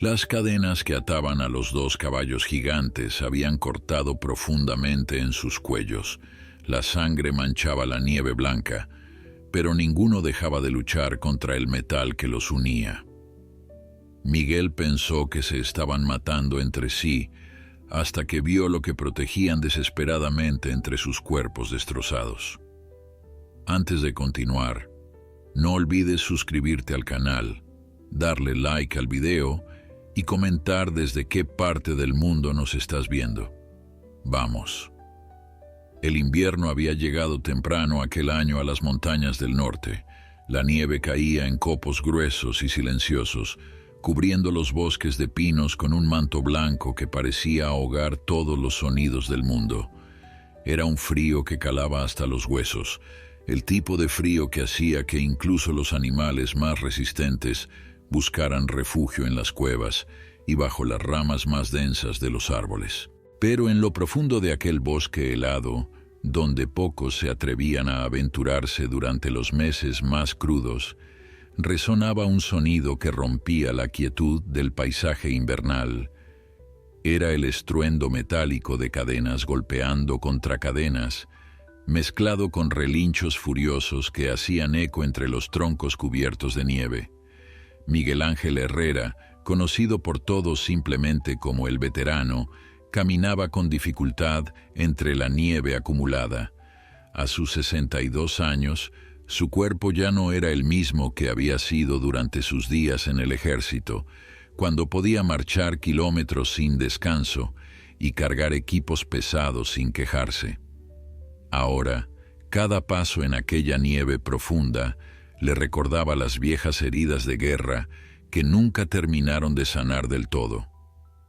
Las cadenas que ataban a los dos caballos gigantes habían cortado profundamente en sus cuellos. La sangre manchaba la nieve blanca, pero ninguno dejaba de luchar contra el metal que los unía. Miguel pensó que se estaban matando entre sí, hasta que vio lo que protegían desesperadamente entre sus cuerpos destrozados. Antes de continuar, no olvides suscribirte al canal, darle like al video y comentar desde qué parte del mundo nos estás viendo. Vamos. El invierno había llegado temprano aquel año a las montañas del norte. La nieve caía en copos gruesos y silenciosos, cubriendo los bosques de pinos con un manto blanco que parecía ahogar todos los sonidos del mundo. Era un frío que calaba hasta los huesos, el tipo de frío que hacía que incluso los animales más resistentes buscaran refugio en las cuevas y bajo las ramas más densas de los árboles. Pero en lo profundo de aquel bosque helado, donde pocos se atrevían a aventurarse durante los meses más crudos, resonaba un sonido que rompía la quietud del paisaje invernal. Era el estruendo metálico de cadenas golpeando contra cadenas, mezclado con relinchos furiosos que hacían eco entre los troncos cubiertos de nieve. Miguel Ángel Herrera, conocido por todos simplemente como el veterano, caminaba con dificultad entre la nieve acumulada. A sus 62 años, su cuerpo ya no era el mismo que había sido durante sus días en el ejército, cuando podía marchar kilómetros sin descanso y cargar equipos pesados sin quejarse. Ahora, cada paso en aquella nieve profunda le recordaba las viejas heridas de guerra que nunca terminaron de sanar del todo.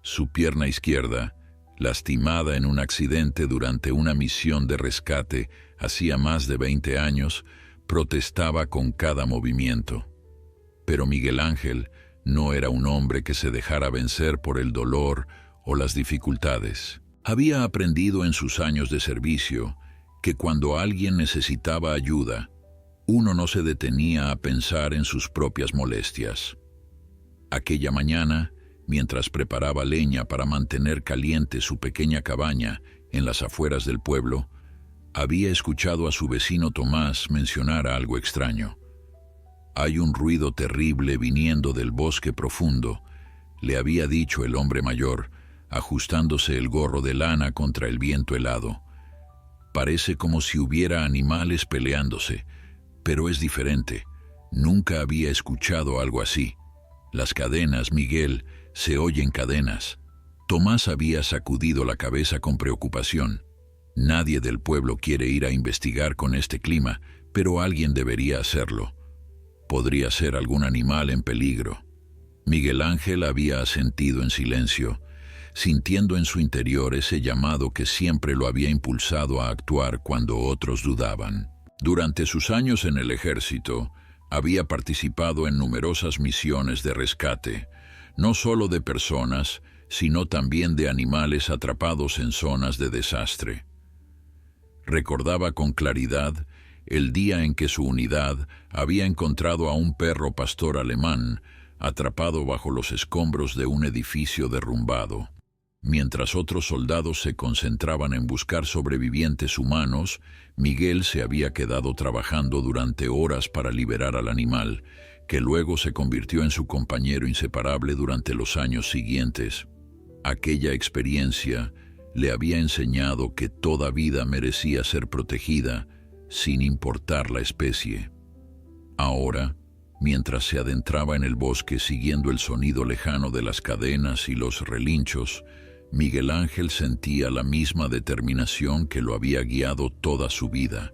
Su pierna izquierda, lastimada en un accidente durante una misión de rescate hacía más de 20 años, protestaba con cada movimiento. Pero Miguel Ángel no era un hombre que se dejara vencer por el dolor o las dificultades. Había aprendido en sus años de servicio que cuando alguien necesitaba ayuda, uno no se detenía a pensar en sus propias molestias. Aquella mañana, mientras preparaba leña para mantener caliente su pequeña cabaña en las afueras del pueblo, había escuchado a su vecino Tomás mencionar algo extraño. «Hay un ruido terrible viniendo del bosque profundo», le había dicho el hombre mayor, ajustándose el gorro de lana contra el viento helado. «Parece como si hubiera animales peleándose, pero es diferente. Nunca había escuchado algo así. Las cadenas, Miguel, se oyen cadenas». Tomás había sacudido la cabeza con preocupación. Nadie del pueblo quiere ir a investigar con este clima, pero alguien debería hacerlo. Podría ser algún animal en peligro. Miguel Ángel había asentido en silencio, sintiendo en su interior ese llamado que siempre lo había impulsado a actuar cuando otros dudaban. Durante sus años en el ejército, había participado en numerosas misiones de rescate, no solo de personas, sino también de animales atrapados en zonas de desastre. Recordaba con claridad el día en que su unidad había encontrado a un perro pastor alemán atrapado bajo los escombros de un edificio derrumbado. Mientras otros soldados se concentraban en buscar sobrevivientes humanos, Miguel se había quedado trabajando durante horas para liberar al animal, que luego se convirtió en su compañero inseparable durante los años siguientes. Aquella experiencia le había enseñado que toda vida merecía ser protegida, sin importar la especie. Ahora, mientras se adentraba en el bosque siguiendo el sonido lejano de las cadenas y los relinchos, Miguel Ángel sentía la misma determinación que lo había guiado toda su vida.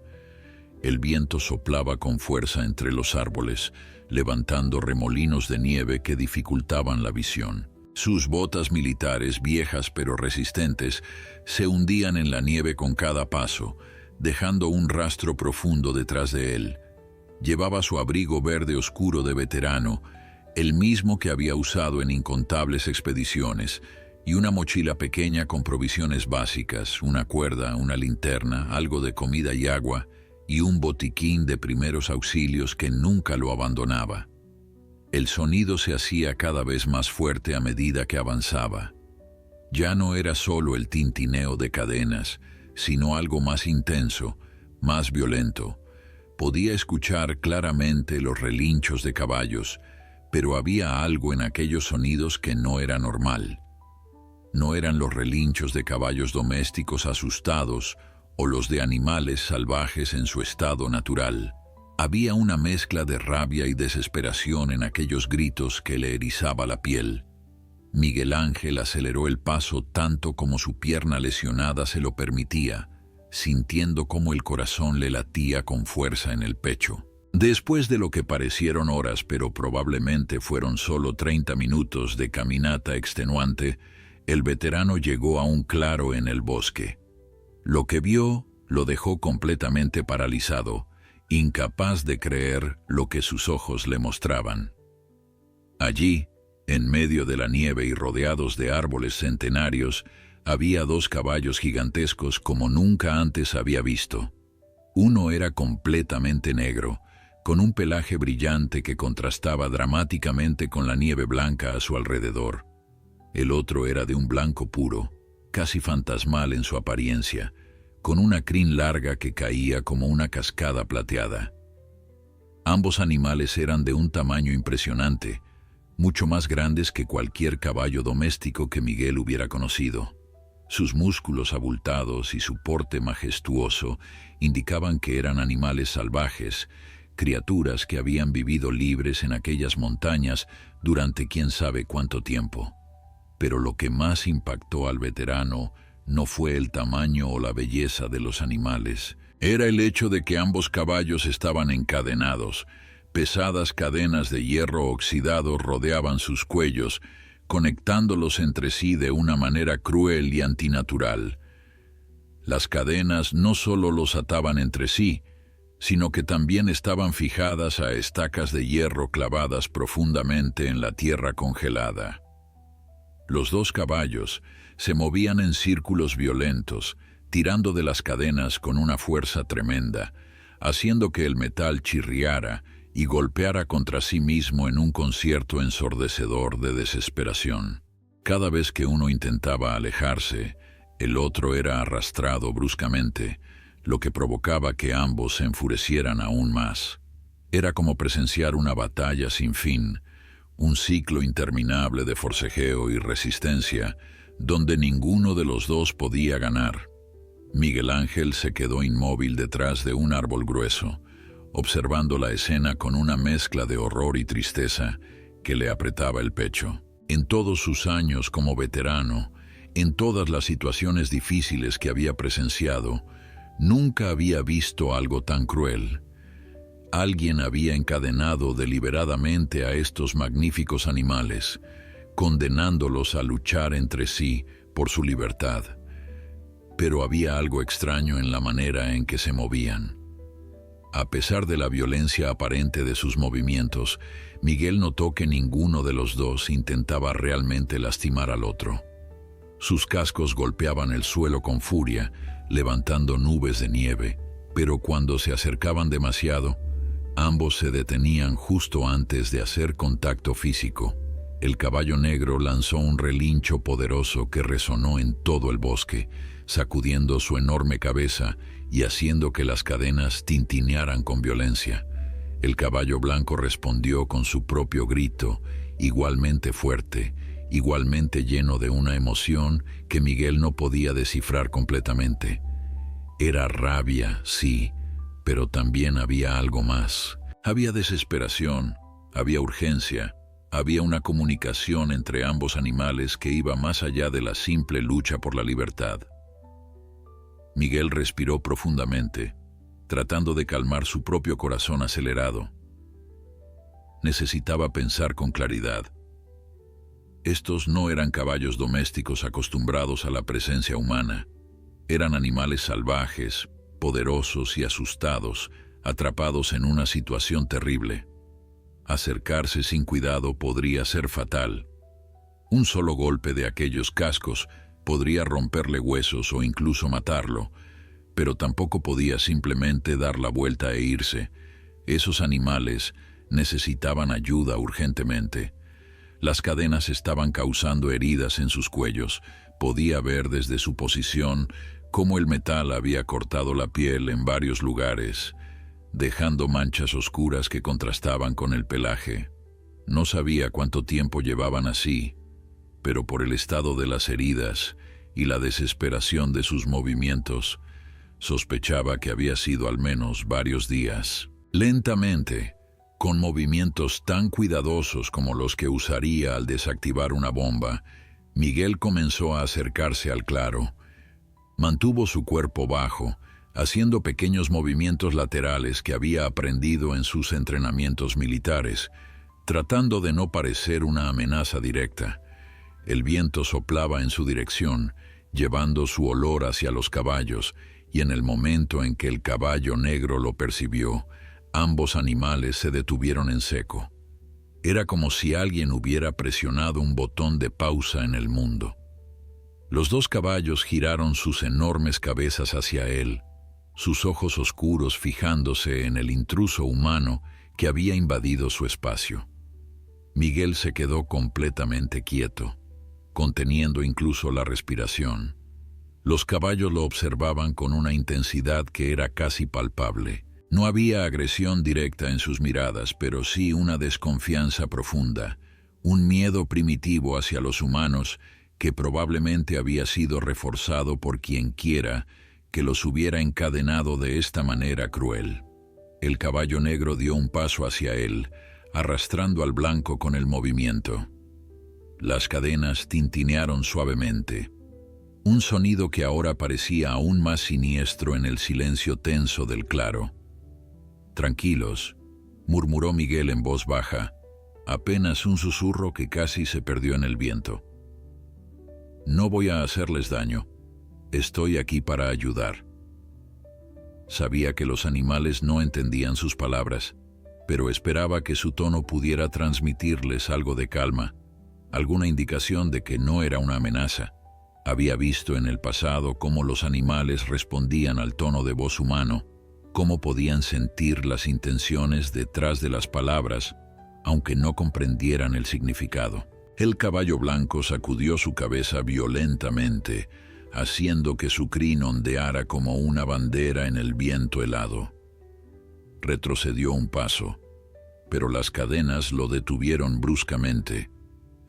El viento soplaba con fuerza entre los árboles, levantando remolinos de nieve que dificultaban la visión. Sus botas militares, viejas pero resistentes, se hundían en la nieve con cada paso, dejando un rastro profundo detrás de él. Llevaba su abrigo verde oscuro de veterano, el mismo que había usado en incontables expediciones, y una mochila pequeña con provisiones básicas, una cuerda, una linterna, algo de comida y agua, y un botiquín de primeros auxilios que nunca lo abandonaba. El sonido se hacía cada vez más fuerte a medida que avanzaba. Ya no era solo el tintineo de cadenas, sino algo más intenso, más violento. Podía escuchar claramente los relinchos de caballos, pero había algo en aquellos sonidos que no era normal. No eran los relinchos de caballos domésticos asustados o los de animales salvajes en su estado natural. Había una mezcla de rabia y desesperación en aquellos gritos que le erizaba la piel. Miguel Ángel aceleró el paso tanto como su pierna lesionada se lo permitía, sintiendo cómo el corazón le latía con fuerza en el pecho. Después de lo que parecieron horas, pero probablemente fueron solo 30 minutos de caminata extenuante, el veterano llegó a un claro en el bosque. Lo que vio lo dejó completamente paralizado, incapaz de creer lo que sus ojos le mostraban. Allí, en medio de la nieve y rodeados de árboles centenarios, había 2 caballos gigantescos como nunca antes había visto. Uno era completamente negro, con un pelaje brillante que contrastaba dramáticamente con la nieve blanca a su alrededor. El otro era de un blanco puro, casi fantasmal en su apariencia, con una crin larga que caía como una cascada plateada. Ambos animales eran de un tamaño impresionante, mucho más grandes que cualquier caballo doméstico que Miguel hubiera conocido. Sus músculos abultados y su porte majestuoso indicaban que eran animales salvajes, criaturas que habían vivido libres en aquellas montañas durante quién sabe cuánto tiempo. Pero lo que más impactó al veterano no fue el tamaño o la belleza de los animales, era el hecho de que ambos caballos estaban encadenados. Pesadas cadenas de hierro oxidado rodeaban sus cuellos, conectándolos entre sí de una manera cruel y antinatural. Las cadenas no solo los ataban entre sí, sino que también estaban fijadas a estacas de hierro clavadas profundamente en la tierra congelada. Los 2 caballos se movían en círculos violentos, tirando de las cadenas con una fuerza tremenda, haciendo que el metal chirriara y golpeara contra sí mismo en un concierto ensordecedor de desesperación. Cada vez que uno intentaba alejarse, el otro era arrastrado bruscamente, lo que provocaba que ambos se enfurecieran aún más. Era como presenciar una batalla sin fin, un ciclo interminable de forcejeo y resistencia, donde ninguno de los 2 podía ganar. Miguel Ángel se quedó inmóvil detrás de un árbol grueso, observando la escena con una mezcla de horror y tristeza que le apretaba el pecho. En todos sus años como veterano, en todas las situaciones difíciles que había presenciado, nunca había visto algo tan cruel. Alguien había encadenado deliberadamente a estos magníficos animales, condenándolos a luchar entre sí por su libertad. Pero había algo extraño en la manera en que se movían. A pesar de la violencia aparente de sus movimientos, Miguel notó que ninguno de los 2 intentaba realmente lastimar al otro. Sus cascos golpeaban el suelo con furia, levantando nubes de nieve, pero cuando se acercaban demasiado, ambos se detenían justo antes de hacer contacto físico. El caballo negro lanzó un relincho poderoso que resonó en todo el bosque, sacudiendo su enorme cabeza y haciendo que las cadenas tintinearan con violencia. El caballo blanco respondió con su propio grito, igualmente fuerte, igualmente lleno de una emoción que Miguel no podía descifrar completamente. Era rabia, sí, pero también había algo más. Había desesperación, había urgencia, había una comunicación entre ambos animales que iba más allá de la simple lucha por la libertad. Miguel respiró profundamente, tratando de calmar su propio corazón acelerado. Necesitaba pensar con claridad. Estos no eran caballos domésticos acostumbrados a la presencia humana. Eran animales salvajes, poderosos y asustados, atrapados en una situación terrible. Acercarse sin cuidado podría ser fatal. Un solo golpe de aquellos cascos podría romperle huesos o incluso matarlo, pero tampoco podía simplemente dar la vuelta e irse. Esos animales Necesitaban ayuda urgentemente. Las cadenas estaban causando heridas en sus cuellos. Podía ver desde su posición cómo el metal había cortado la piel en varios lugares, dejando manchas oscuras que contrastaban con el pelaje. No sabía cuánto tiempo llevaban así, pero por el estado de las heridas y la desesperación de sus movimientos, sospechaba que había sido al menos varios días. Lentamente, con movimientos tan cuidadosos como los que usaría al desactivar una bomba, Miguel comenzó a acercarse al claro. Mantuvo su cuerpo bajo, haciendo pequeños movimientos laterales que había aprendido en sus entrenamientos militares, tratando de no parecer una amenaza directa. El viento soplaba en su dirección, llevando su olor hacia los caballos, y en el momento en que el caballo negro lo percibió, ambos animales se detuvieron en seco. Era como si alguien hubiera presionado un botón de pausa en el mundo. Los dos caballos giraron sus enormes cabezas hacia él, sus ojos oscuros fijándose en el intruso humano que había invadido su espacio. Miguel se quedó completamente quieto, conteniendo incluso la respiración. Los caballos lo observaban con una intensidad que era casi palpable. No había agresión directa en sus miradas, pero sí una desconfianza profunda, un miedo primitivo hacia los humanos que probablemente había sido reforzado por quienquiera que los hubiera encadenado de esta manera cruel. El caballo negro dio un paso hacia él, arrastrando al blanco con el movimiento. Las cadenas tintinearon suavemente, un sonido que ahora parecía aún más siniestro en el silencio tenso del claro. «Tranquilos», murmuró Miguel en voz baja, apenas un susurro que casi se perdió en el viento. «No voy a hacerles daño. Estoy aquí para ayudar». Sabía que los animales no entendían sus palabras, pero esperaba que su tono pudiera transmitirles algo de calma, alguna indicación de que no era una amenaza. Había visto en el pasado cómo los animales respondían al tono de voz humano, cómo podían sentir las intenciones detrás de las palabras, aunque no comprendieran el significado. El caballo blanco sacudió su cabeza violentamente, haciendo que su crin ondeara como una bandera en el viento helado. Retrocedió un paso, pero las cadenas lo detuvieron bruscamente,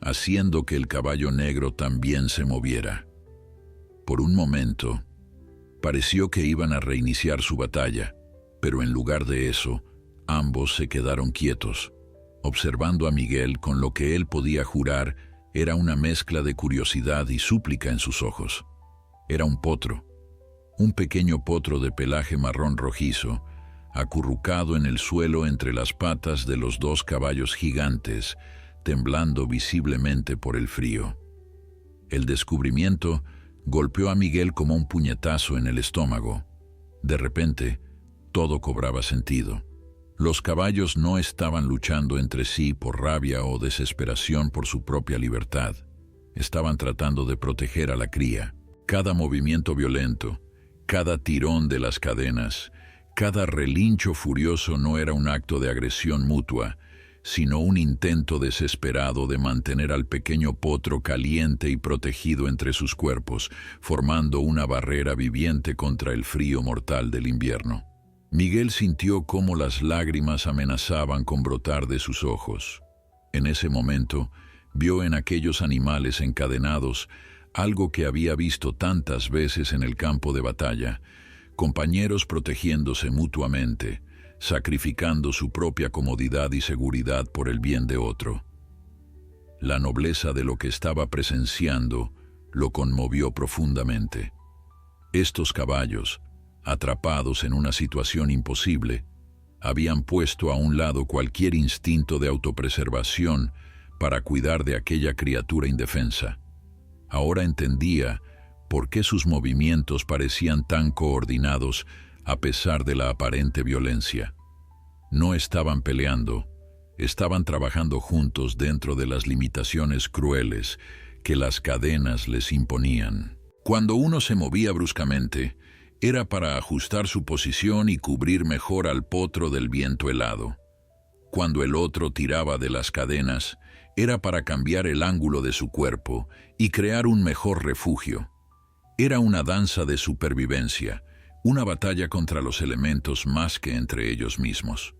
haciendo que el caballo negro también se moviera. Por un momento, pareció que iban a reiniciar su batalla, pero en lugar de eso, ambos se quedaron quietos, observando a Miguel con lo que él podía jurar era una mezcla de curiosidad y súplica en sus ojos. Era un potro, un pequeño potro de pelaje marrón rojizo, acurrucado en el suelo entre las patas de los dos caballos gigantes, temblando visiblemente por el frío. El descubrimiento golpeó a Miguel como un puñetazo en el estómago. De repente, todo cobraba sentido. Los caballos no estaban luchando entre sí por rabia o desesperación por su propia libertad. Estaban tratando de proteger a la cría. Cada movimiento violento, cada tirón de las cadenas, cada relincho furioso no era un acto de agresión mutua, sino un intento desesperado de mantener al pequeño potro caliente y protegido entre sus cuerpos, formando una barrera viviente contra el frío mortal del invierno. Miguel sintió cómo las lágrimas amenazaban con brotar de sus ojos. En ese momento, vio en aquellos animales encadenados algo que había visto tantas veces en el campo de batalla, compañeros protegiéndose mutuamente, sacrificando su propia comodidad y seguridad por el bien de otro. La nobleza de lo que estaba presenciando lo conmovió profundamente. Estos caballos, atrapados en una situación imposible, habían puesto a un lado cualquier instinto de autopreservación para cuidar de aquella criatura indefensa. Ahora entendía por qué sus movimientos parecían tan coordinados a pesar de la aparente violencia. No estaban peleando, estaban trabajando juntos dentro de las limitaciones crueles que las cadenas les imponían. Cuando uno se movía bruscamente, era para ajustar su posición y cubrir mejor al potro del viento helado. cuando el otro tiraba de las cadenas, era para cambiar el ángulo de su cuerpo y crear un mejor refugio. Era una danza de supervivencia, una batalla contra los elementos más que entre ellos mismos.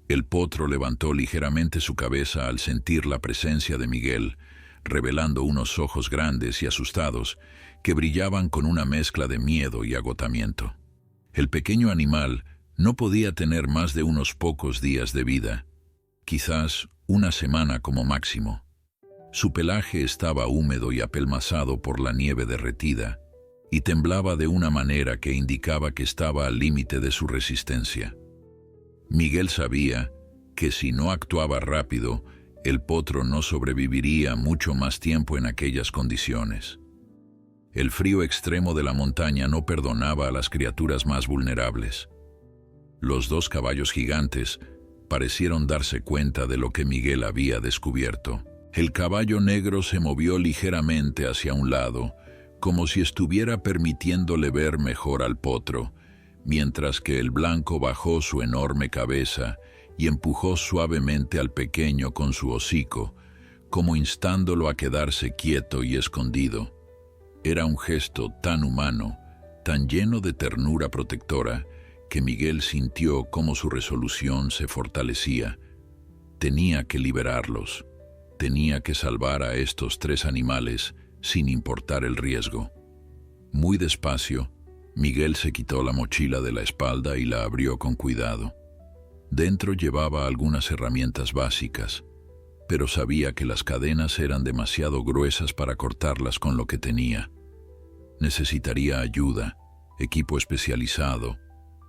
El potro levantó ligeramente su cabeza al sentir la presencia de Miguel, revelando unos ojos grandes y asustados que brillaban con una mezcla de miedo y agotamiento. El pequeño animal no podía tener más de unos pocos días de vida, quizás una semana como máximo. Su pelaje estaba húmedo y apelmazado por la nieve derretida, y temblaba de una manera que indicaba que estaba al límite de su resistencia. Miguel sabía que si no actuaba rápido, el potro no sobreviviría mucho más tiempo en aquellas condiciones. El frío extremo de la montaña no perdonaba a las criaturas más vulnerables. Los dos caballos gigantes parecieron darse cuenta de lo que Miguel había descubierto. El caballo negro se movió ligeramente hacia un lado, como si estuviera permitiéndole ver mejor al potro, mientras que el blanco bajó su enorme cabeza y empujó suavemente al pequeño con su hocico, como instándolo a quedarse quieto y escondido. Era un gesto tan humano, tan lleno de ternura protectora, que Miguel sintió cómo su resolución se fortalecía. Tenía que liberarlos. Tenía que salvar a estos tres animales sin importar el riesgo. Muy despacio, Miguel se quitó la mochila de la espalda y la abrió con cuidado. Dentro llevaba algunas herramientas básicas, pero sabía que las cadenas eran demasiado gruesas para cortarlas con lo que tenía. Necesitaría ayuda, equipo especializado,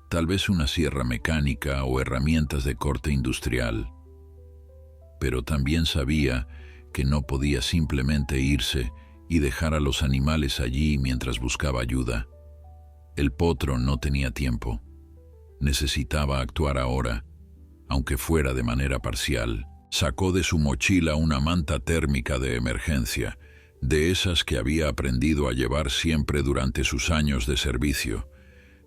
tal vez una sierra mecánica o herramientas de corte industrial. Pero también sabía que no podía simplemente irse y dejar a los animales allí mientras buscaba ayuda. El potro no tenía tiempo. Necesitaba actuar ahora, aunque fuera de manera parcial. Sacó de su mochila una manta térmica de emergencia, de esas que había aprendido a llevar siempre durante sus años de servicio.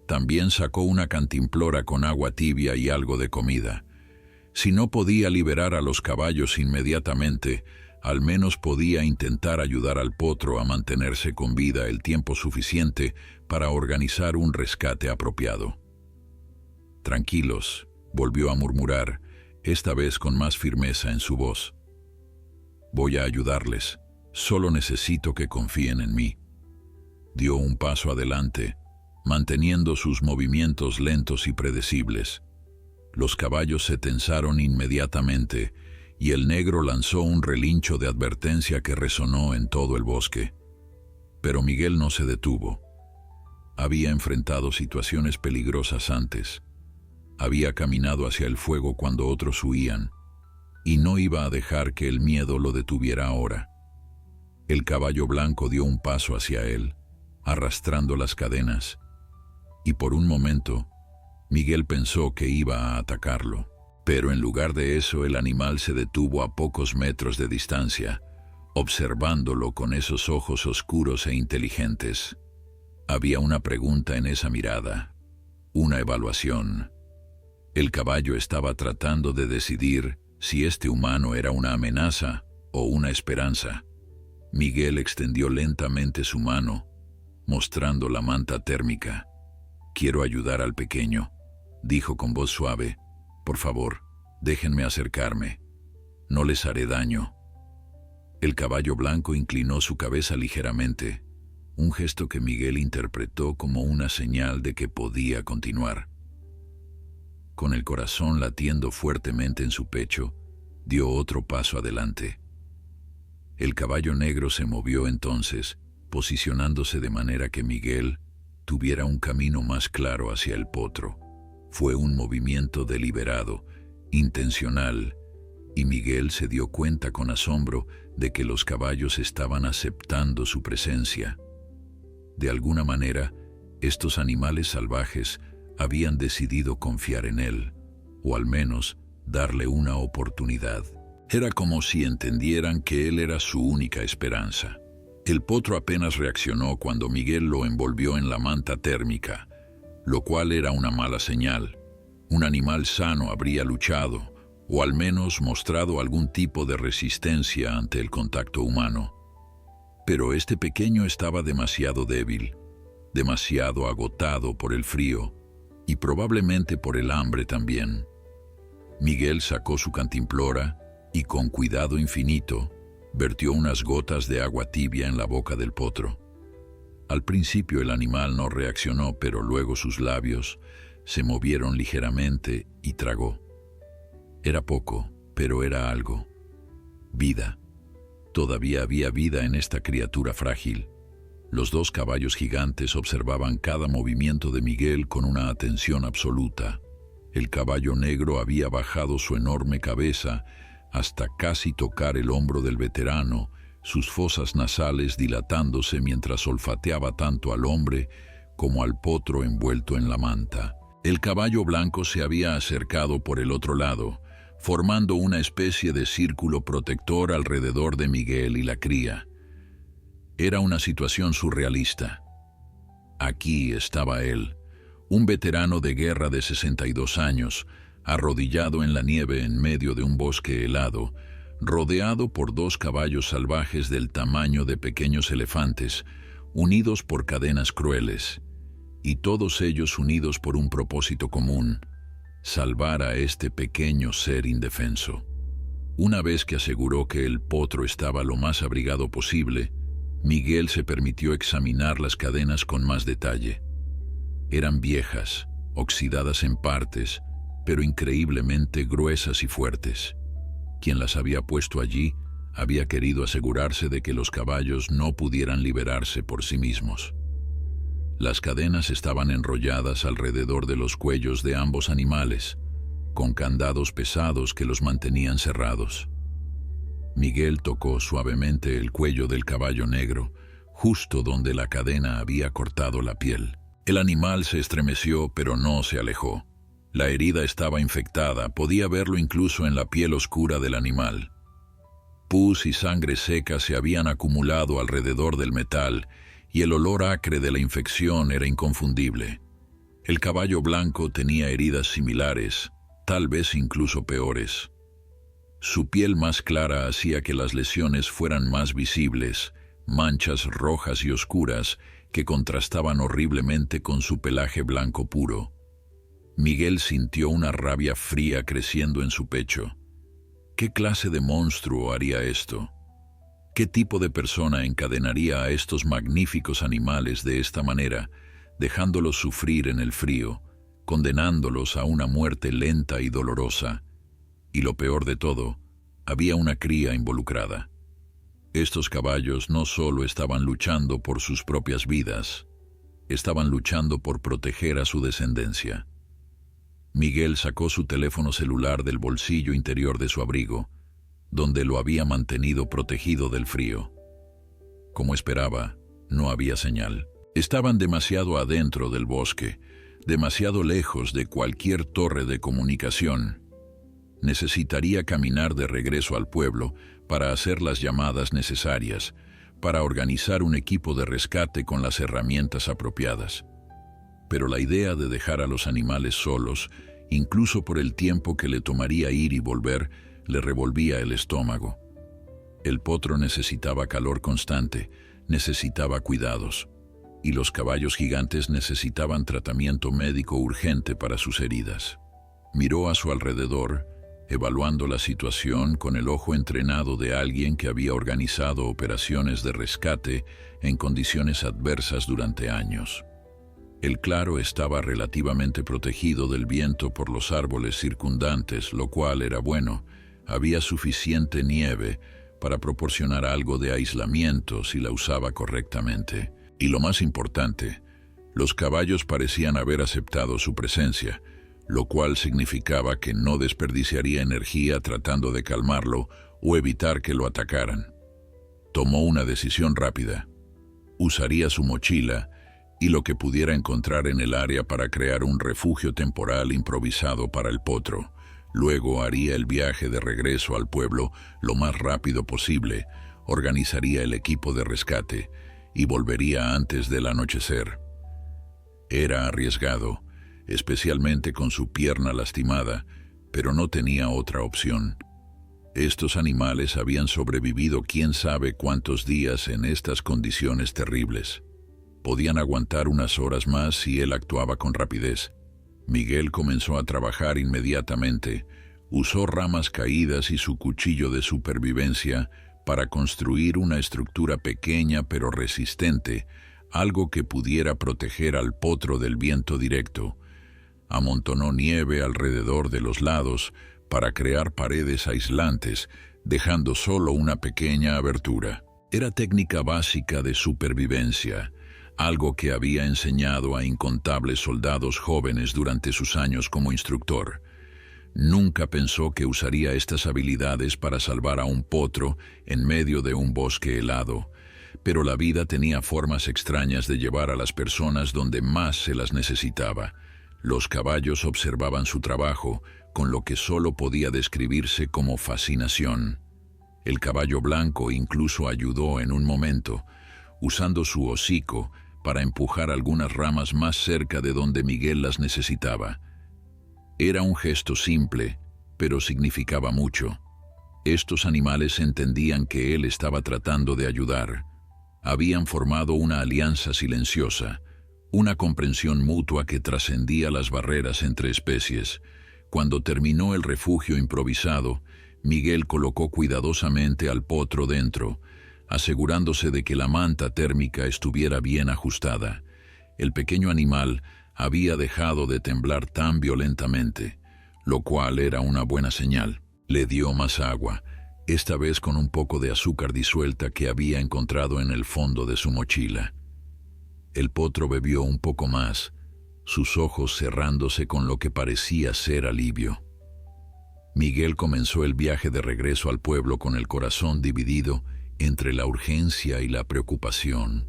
También sacó una cantimplora con agua tibia y algo de comida. Si no podía liberar a los caballos inmediatamente, al menos podía intentar ayudar al potro a mantenerse con vida el tiempo suficiente para organizar un rescate apropiado. «Tranquilos», volvió a murmurar, esta vez con más firmeza en su voz. «Voy a ayudarles, solo necesito que confíen en mí». Dio un paso adelante, manteniendo sus movimientos lentos y predecibles. Los caballos se tensaron inmediatamente y el negro lanzó un relincho de advertencia que resonó en todo el bosque. Pero Miguel no se detuvo. Había enfrentado situaciones peligrosas antes. Había caminado hacia el fuego cuando otros huían, y no iba a dejar que el miedo lo detuviera ahora. El caballo blanco dio un paso hacia él, arrastrando las cadenas, y por un momento Miguel pensó que iba a atacarlo, pero en lugar de eso el animal se detuvo a pocos metros de distancia, observándolo con esos ojos oscuros e inteligentes. Había una pregunta en esa mirada, una evaluación. El caballo estaba tratando de decidir si este humano era una amenaza o una esperanza. Miguel extendió lentamente su mano, mostrando la manta térmica. «Quiero ayudar al pequeño», dijo con voz suave. «Por favor, déjenme acercarme. No les haré daño». El caballo blanco inclinó su cabeza ligeramente, un gesto que Miguel interpretó como una señal de que podía continuar. Con el corazón latiendo fuertemente en su pecho, dio otro paso adelante. El caballo negro se movió entonces, posicionándose de manera que Miguel tuviera un camino más claro hacia el potro. Fue un movimiento deliberado, intencional, y Miguel se dio cuenta con asombro de que los caballos estaban aceptando su presencia. De alguna manera, estos animales salvajes habían decidido confiar en él, o al menos darle una oportunidad. Era como si entendieran que él era su única esperanza. El potro apenas reaccionó cuando Miguel lo envolvió en la manta térmica, lo cual era una mala señal. Un animal sano habría luchado, o al menos mostrado algún tipo de resistencia ante el contacto humano. Pero este pequeño estaba demasiado débil, demasiado agotado por el frío y probablemente por el hambre también. Miguel sacó su cantimplora y con cuidado infinito vertió unas gotas de agua tibia en la boca del potro. Al principio el animal no reaccionó, pero luego sus labios se movieron ligeramente y tragó. Era poco, pero era algo. Vida. Todavía había vida en esta criatura frágil. Los dos caballos gigantes observaban cada movimiento de Miguel con una atención absoluta. El caballo negro había bajado su enorme cabeza hasta casi tocar el hombro del veterano, sus fosas nasales dilatándose mientras olfateaba tanto al hombre como al potro envuelto en la manta. El caballo blanco se había acercado por el otro lado, formando una especie de círculo protector alrededor de Miguel y la cría. Era una situación surrealista. Aquí estaba él, un veterano de guerra de 62 años, arrodillado en la nieve en medio de un bosque helado, rodeado por dos caballos salvajes del tamaño de pequeños elefantes, unidos por cadenas crueles, y todos ellos unidos por un propósito común: salvar a este pequeño ser indefenso. Una vez que aseguró que el potro estaba lo más abrigado posible, Miguel se permitió examinar las cadenas con más detalle. Eran viejas, oxidadas en partes, pero increíblemente gruesas y fuertes. Quien las había puesto allí había querido asegurarse de que los caballos no pudieran liberarse por sí mismos. Las cadenas estaban enrolladas alrededor de los cuellos de ambos animales, con candados pesados que los mantenían cerrados. Miguel tocó suavemente el cuello del caballo negro, justo donde la cadena había cortado la piel. El animal se estremeció, pero no se alejó. La herida estaba infectada, podía verlo incluso en la piel oscura del animal. Pus y sangre seca se habían acumulado alrededor del metal, y el olor acre de la infección era inconfundible. El caballo blanco tenía heridas similares, tal vez incluso peores. Su piel más clara hacía que las lesiones fueran más visibles, manchas rojas y oscuras que contrastaban horriblemente con su pelaje blanco puro. Miguel sintió una rabia fría creciendo en su pecho. ¿Qué clase de monstruo haría esto? ¿Qué tipo de persona encadenaría a estos magníficos animales de esta manera, dejándolos sufrir en el frío, condenándolos a una muerte lenta y dolorosa? Y lo peor de todo, había una cría involucrada. Estos caballos no solo estaban luchando por sus propias vidas, estaban luchando por proteger a su descendencia. Miguel sacó su teléfono celular del bolsillo interior de su abrigo, donde lo había mantenido protegido del frío. Como esperaba, no había señal. Estaban demasiado adentro del bosque, demasiado lejos de cualquier torre de comunicación. Necesitaría caminar de regreso al pueblo para hacer las llamadas necesarias, para organizar un equipo de rescate con las herramientas apropiadas. Pero la idea de dejar a los animales solos, incluso por el tiempo que le tomaría ir y volver, le revolvía el estómago. El potro necesitaba calor constante, necesitaba cuidados, y los caballos gigantes necesitaban tratamiento médico urgente para sus heridas. Miró a su alrededor, evaluando la situación con el ojo entrenado de alguien que había organizado operaciones de rescate en condiciones adversas durante años. El claro estaba relativamente protegido del viento por los árboles circundantes, lo cual era bueno. Había suficiente nieve para proporcionar algo de aislamiento si la usaba correctamente. Y lo más importante, los caballos parecían haber aceptado su presencia, lo cual significaba que no desperdiciaría energía tratando de calmarlo o evitar que lo atacaran. Tomó una decisión rápida. Usaría su mochila y lo que pudiera encontrar en el área para crear un refugio temporal improvisado para el potro. Luego haría el viaje de regreso al pueblo lo más rápido posible, organizaría el equipo de rescate y volvería antes del anochecer. Era arriesgado, especialmente con su pierna lastimada, pero no tenía otra opción. Estos animales habían sobrevivido quién sabe cuántos días en estas condiciones terribles. Podían aguantar unas horas más si él actuaba con rapidez. Miguel comenzó a trabajar inmediatamente. Usó ramas caídas y su cuchillo de supervivencia para construir una estructura pequeña pero resistente, algo que pudiera proteger al potro del viento directo. Amontonó nieve alrededor de los lados para crear paredes aislantes, dejando solo una pequeña abertura. Era técnica básica de supervivencia, algo que había enseñado a incontables soldados jóvenes durante sus años como instructor. Nunca pensó que usaría estas habilidades para salvar a un potro en medio de un bosque helado, pero la vida tenía formas extrañas de llevar a las personas donde más se las necesitaba. Los caballos observaban su trabajo, con lo que solo podía describirse como fascinación. El caballo blanco incluso ayudó en un momento, usando su hocico para empujar algunas ramas más cerca de donde Miguel las necesitaba. Era un gesto simple, pero significaba mucho. Estos animales entendían que él estaba tratando de ayudar. Habían formado una alianza silenciosa, una comprensión mutua que trascendía las barreras entre especies. Cuando terminó el refugio improvisado, Miguel colocó cuidadosamente al potro dentro, asegurándose de que la manta térmica estuviera bien ajustada. El pequeño animal había dejado de temblar tan violentamente, lo cual era una buena señal. Le dio más agua, esta vez con un poco de azúcar disuelta que había encontrado en el fondo de su mochila. El potro bebió un poco más, sus ojos cerrándose con lo que parecía ser alivio. Miguel comenzó el viaje de regreso al pueblo con el corazón dividido entre la urgencia y la preocupación.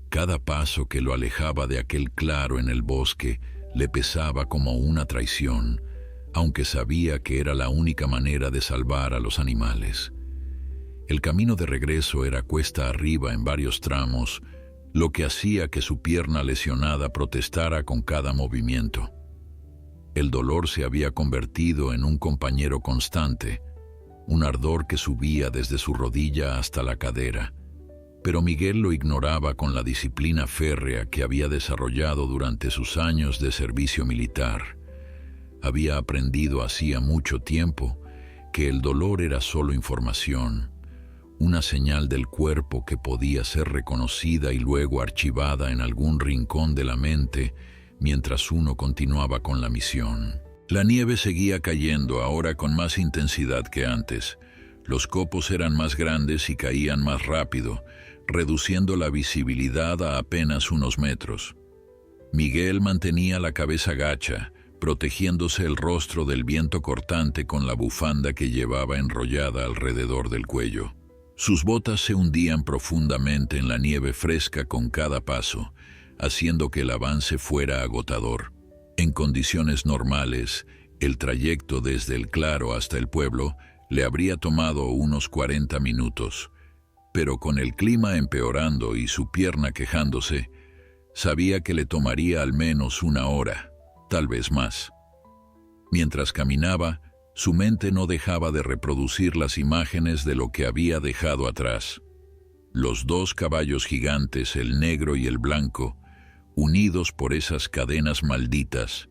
Cada paso que lo alejaba de aquel claro en el bosque le pesaba como una traición, aunque sabía que era la única manera de salvar a los animales. El camino de regreso era cuesta arriba en varios tramos, lo que hacía que su pierna lesionada protestara con cada movimiento. El dolor se había convertido en un compañero constante, un ardor que subía desde su rodilla hasta la cadera, pero Miguel lo ignoraba con la disciplina férrea que había desarrollado durante sus años de servicio militar. Había aprendido hacía mucho tiempo que el dolor era solo información, una señal del cuerpo que podía ser reconocida y luego archivada en algún rincón de la mente mientras uno continuaba con la misión. La nieve seguía cayendo, ahora con más intensidad que antes. Los copos eran más grandes y caían más rápido, reduciendo la visibilidad a apenas unos metros. Miguel mantenía la cabeza gacha, protegiéndose el rostro del viento cortante con la bufanda que llevaba enrollada alrededor del cuello. Sus botas se hundían profundamente en la nieve fresca con cada paso, haciendo que el avance fuera agotador. En condiciones normales, el trayecto desde el claro hasta el pueblo le habría tomado unos 40 minutos, pero con el clima empeorando y su pierna quejándose, sabía que le tomaría al menos una hora, tal vez más. Mientras caminaba, su mente no dejaba de reproducir las imágenes de lo que había dejado atrás. Los dos caballos gigantes, el negro y el blanco, unidos por esas cadenas malditas,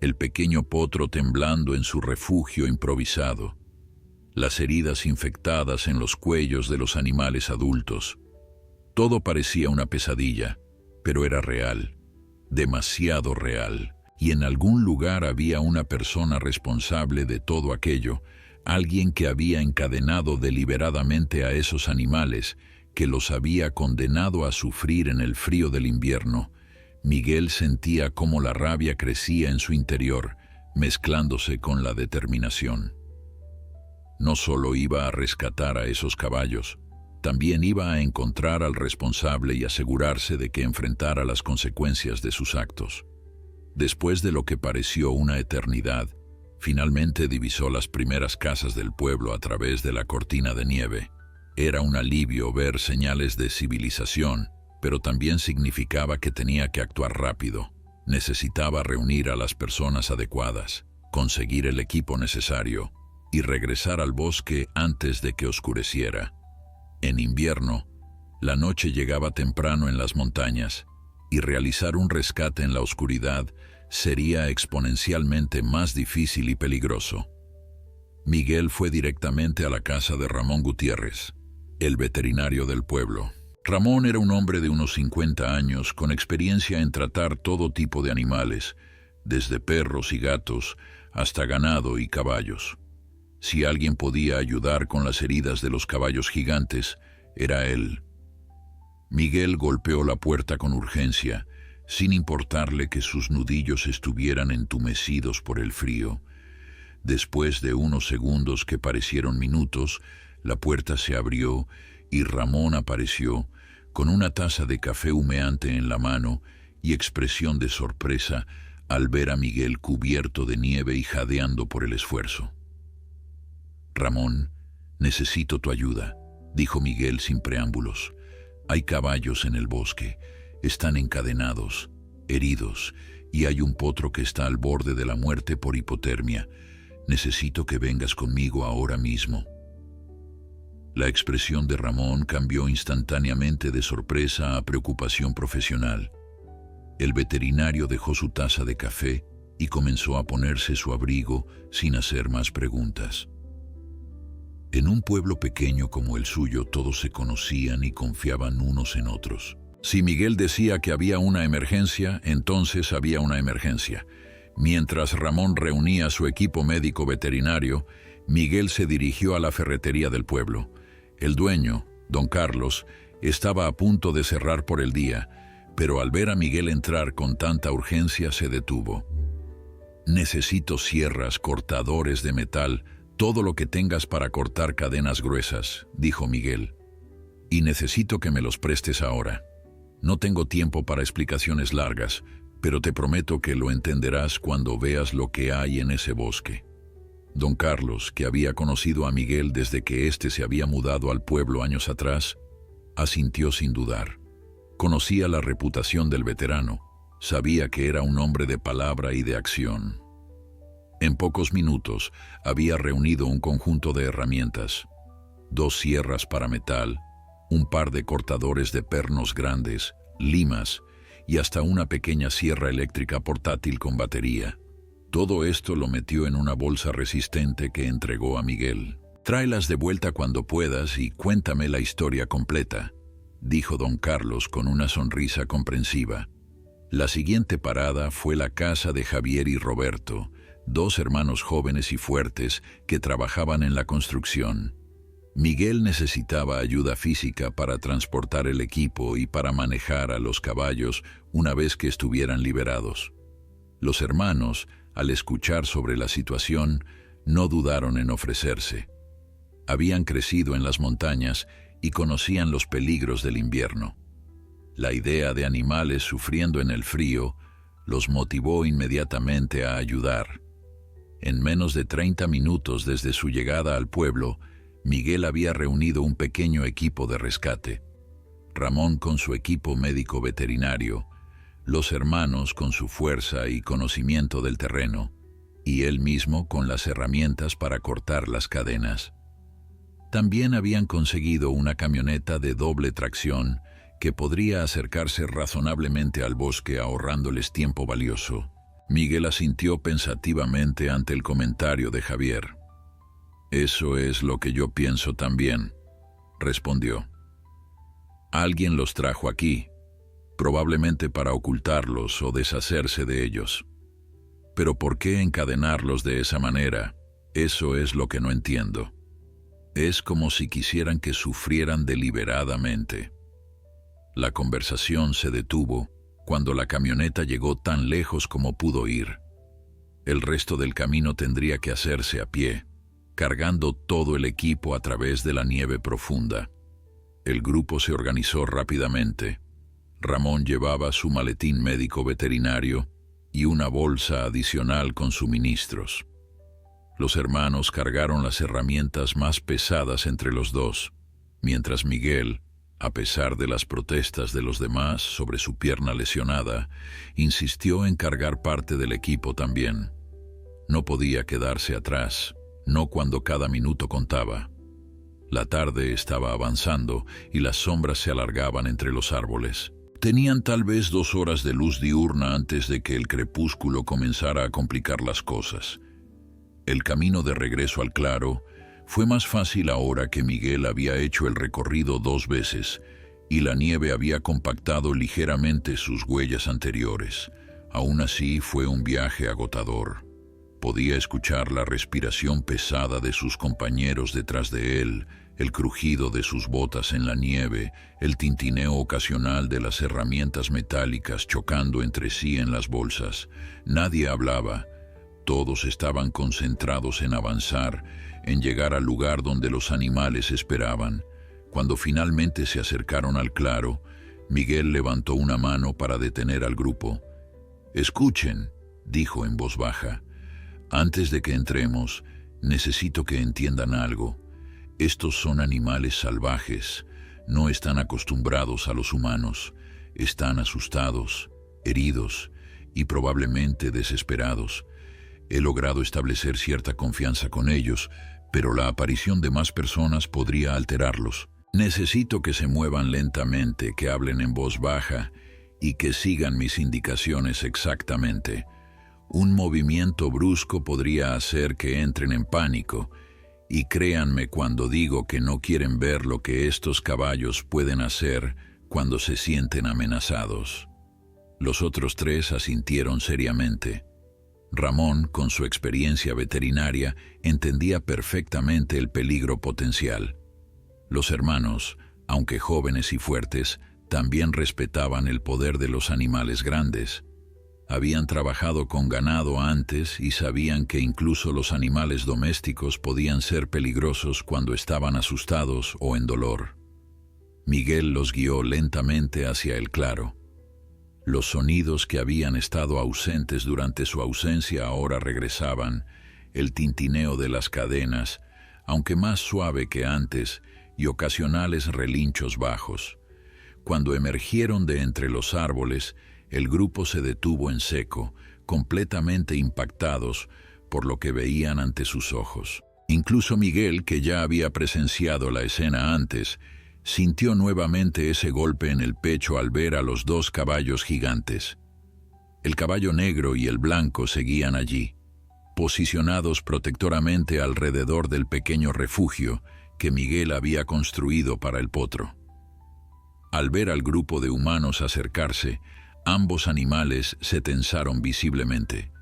el pequeño potro temblando en su refugio improvisado, las heridas infectadas en los cuellos de los animales adultos. Todo parecía una pesadilla, pero era real, demasiado real. Y en algún lugar había una persona responsable de todo aquello, alguien que había encadenado deliberadamente a esos animales, que los había condenado a sufrir en el frío del invierno. Miguel sentía cómo la rabia crecía en su interior, mezclándose con la determinación. No solo iba a rescatar a esos caballos, también iba a encontrar al responsable y asegurarse de que enfrentara las consecuencias de sus actos. Después de lo que pareció una eternidad, finalmente divisó las primeras casas del pueblo a través de la cortina de nieve. Era un alivio ver señales de civilización, pero también significaba que tenía que actuar rápido. Necesitaba reunir a las personas adecuadas. conseguir el equipo necesario y regresar al bosque antes de que oscureciera. En invierno, la noche llegaba temprano en las montañas y realizar un rescate en la oscuridad sería exponencialmente más difícil y peligroso. Miguel fue directamente a la casa de Ramón Gutiérrez, el veterinario del pueblo. Ramón era un hombre de unos 50 años con experiencia en tratar todo tipo de animales, desde perros y gatos hasta ganado y caballos. Si alguien podía ayudar con las heridas de los caballos gigantes, era él. Miguel golpeó la puerta con urgencia, sin importarle que sus nudillos estuvieran entumecidos por el frío. Después de unos segundos que parecieron minutos, la puerta se abrió y Ramón apareció con una taza de café humeante en la mano y expresión de sorpresa al ver a Miguel cubierto de nieve y jadeando por el esfuerzo. «Ramón, necesito tu ayuda», dijo Miguel sin preámbulos. «Hay caballos en el bosque, están encadenados, heridos, y hay un potro que está al borde de la muerte por hipotermia. Necesito que vengas conmigo ahora mismo». La expresión de Ramón cambió instantáneamente de sorpresa a preocupación profesional. El veterinario dejó su taza de café y comenzó a ponerse su abrigo sin hacer más preguntas. En un pueblo pequeño como el suyo, todos se conocían y confiaban unos en otros. Si Miguel decía que había una emergencia, entonces había una emergencia. Mientras Ramón reunía a su equipo médico veterinario, Miguel se dirigió a la ferretería del pueblo. El dueño, don Carlos, estaba a punto de cerrar por el día, pero al ver a Miguel entrar con tanta urgencia se detuvo. «Necesito sierras, cortadores de metal, todo lo que tengas para cortar cadenas gruesas», dijo Miguel. «Y necesito que me los prestes ahora. No tengo tiempo para explicaciones largas, pero te prometo que lo entenderás cuando veas lo que hay en ese bosque». Don Carlos, que había conocido a Miguel desde que éste se había mudado al pueblo años atrás, asintió sin dudar. Conocía la reputación del veterano, sabía que era un hombre de palabra y de acción. En pocos minutos había reunido un conjunto de herramientas: 2 sierras para metal, un par de cortadores de pernos grandes, limas y hasta una pequeña sierra eléctrica portátil con batería. Todo esto lo metió en una bolsa resistente que entregó a Miguel. «Tráelas de vuelta cuando puedas y cuéntame la historia completa», dijo don Carlos con una sonrisa comprensiva. La siguiente parada fue la casa de Javier y Roberto, 2 hermanos jóvenes y fuertes que trabajaban en la construcción. Miguel necesitaba ayuda física para transportar el equipo y para manejar a los caballos una vez que estuvieran liberados. Los hermanos, al escuchar sobre la situación, no dudaron en ofrecerse. Habían crecido en las montañas y conocían los peligros del invierno. La idea de animales sufriendo en el frío los motivó inmediatamente a ayudar. En menos de 30 minutos desde su llegada al pueblo, Miguel había reunido un pequeño equipo de rescate. Ramón con su equipo médico veterinario, los hermanos con su fuerza y conocimiento del terreno, y él mismo con las herramientas para cortar las cadenas. También habían conseguido una camioneta de doble tracción que podría acercarse razonablemente al bosque ahorrándoles tiempo valioso. Miguel asintió pensativamente ante el comentario de Javier. «Eso es lo que yo pienso también», respondió. «Alguien los trajo aquí, probablemente para ocultarlos o deshacerse de ellos. Pero ¿por qué encadenarlos de esa manera? Eso es lo que no entiendo. Es como si quisieran que sufrieran deliberadamente». La conversación se detuvo cuando la camioneta llegó tan lejos como pudo ir. El resto del camino tendría que hacerse a pie, cargando todo el equipo a través de la nieve profunda. El grupo se organizó rápidamente. Ramón llevaba su maletín médico veterinario y una bolsa adicional con suministros. Los hermanos cargaron las herramientas más pesadas entre los dos, mientras Miguel, a pesar de las protestas de los demás sobre su pierna lesionada, insistió en cargar parte del equipo también. No podía quedarse atrás, no cuando cada minuto contaba. La tarde estaba avanzando y las sombras se alargaban entre los árboles. Tenían tal vez 2 horas de luz diurna antes de que el crepúsculo comenzara a complicar las cosas. El camino de regreso al claro fue más fácil ahora que Miguel había hecho el recorrido 2 veces y la nieve había compactado ligeramente sus huellas anteriores. Aún así fue un viaje agotador. Podía escuchar la respiración pesada de sus compañeros detrás de él, el crujido de sus botas en la nieve, el tintineo ocasional de las herramientas metálicas chocando entre sí en las bolsas. Nadie hablaba. Todos estaban concentrados en avanzar, en llegar al lugar donde los animales esperaban. Cuando finalmente se acercaron al claro, Miguel levantó una mano para detener al grupo. «Escuchen», dijo en voz baja. «Antes de que entremos, necesito que entiendan algo. Estos son animales salvajes, no están acostumbrados a los humanos, están asustados, heridos y probablemente desesperados. He logrado establecer cierta confianza con ellos, pero la aparición de más personas podría alterarlos. Necesito que se muevan lentamente, que hablen en voz baja y que sigan mis indicaciones exactamente. Un movimiento brusco podría hacer que entren en pánico, y créanme cuando digo que no quieren ver lo que estos caballos pueden hacer cuando se sienten amenazados». Los otros 3 asintieron seriamente. Ramón, con su experiencia veterinaria, entendía perfectamente el peligro potencial. Los hermanos, aunque jóvenes y fuertes, también respetaban el poder de los animales grandes. Habían trabajado con ganado antes y sabían que incluso los animales domésticos podían ser peligrosos cuando estaban asustados o en dolor. Miguel los guió lentamente hacia el claro. Los sonidos que habían estado ausentes durante su ausencia ahora regresaban, el tintineo de las cadenas, aunque más suave que antes, y ocasionales relinchos bajos. Cuando emergieron de entre los árboles, el grupo se detuvo en seco, completamente impactados por lo que veían ante sus ojos. Incluso Miguel, que ya había presenciado la escena antes, sintió nuevamente ese golpe en el pecho al ver a los 2 caballos gigantes. El caballo negro y el blanco seguían allí, posicionados protectoramente alrededor del pequeño refugio que Miguel había construido para el potro. Al ver al grupo de humanos acercarse, ambos animales se tensaron visiblemente.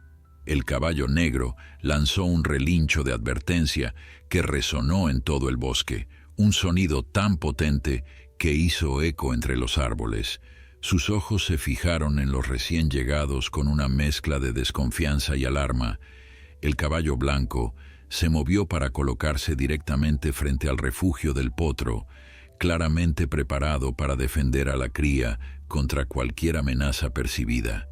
El caballo negro lanzó un relincho de advertencia que resonó en todo el bosque, un sonido tan potente que hizo eco entre los árboles. Sus ojos se fijaron en los recién llegados con una mezcla de desconfianza y alarma. El caballo blanco se movió para colocarse directamente frente al refugio del potro, claramente preparado para defender a la cría contra cualquier amenaza percibida.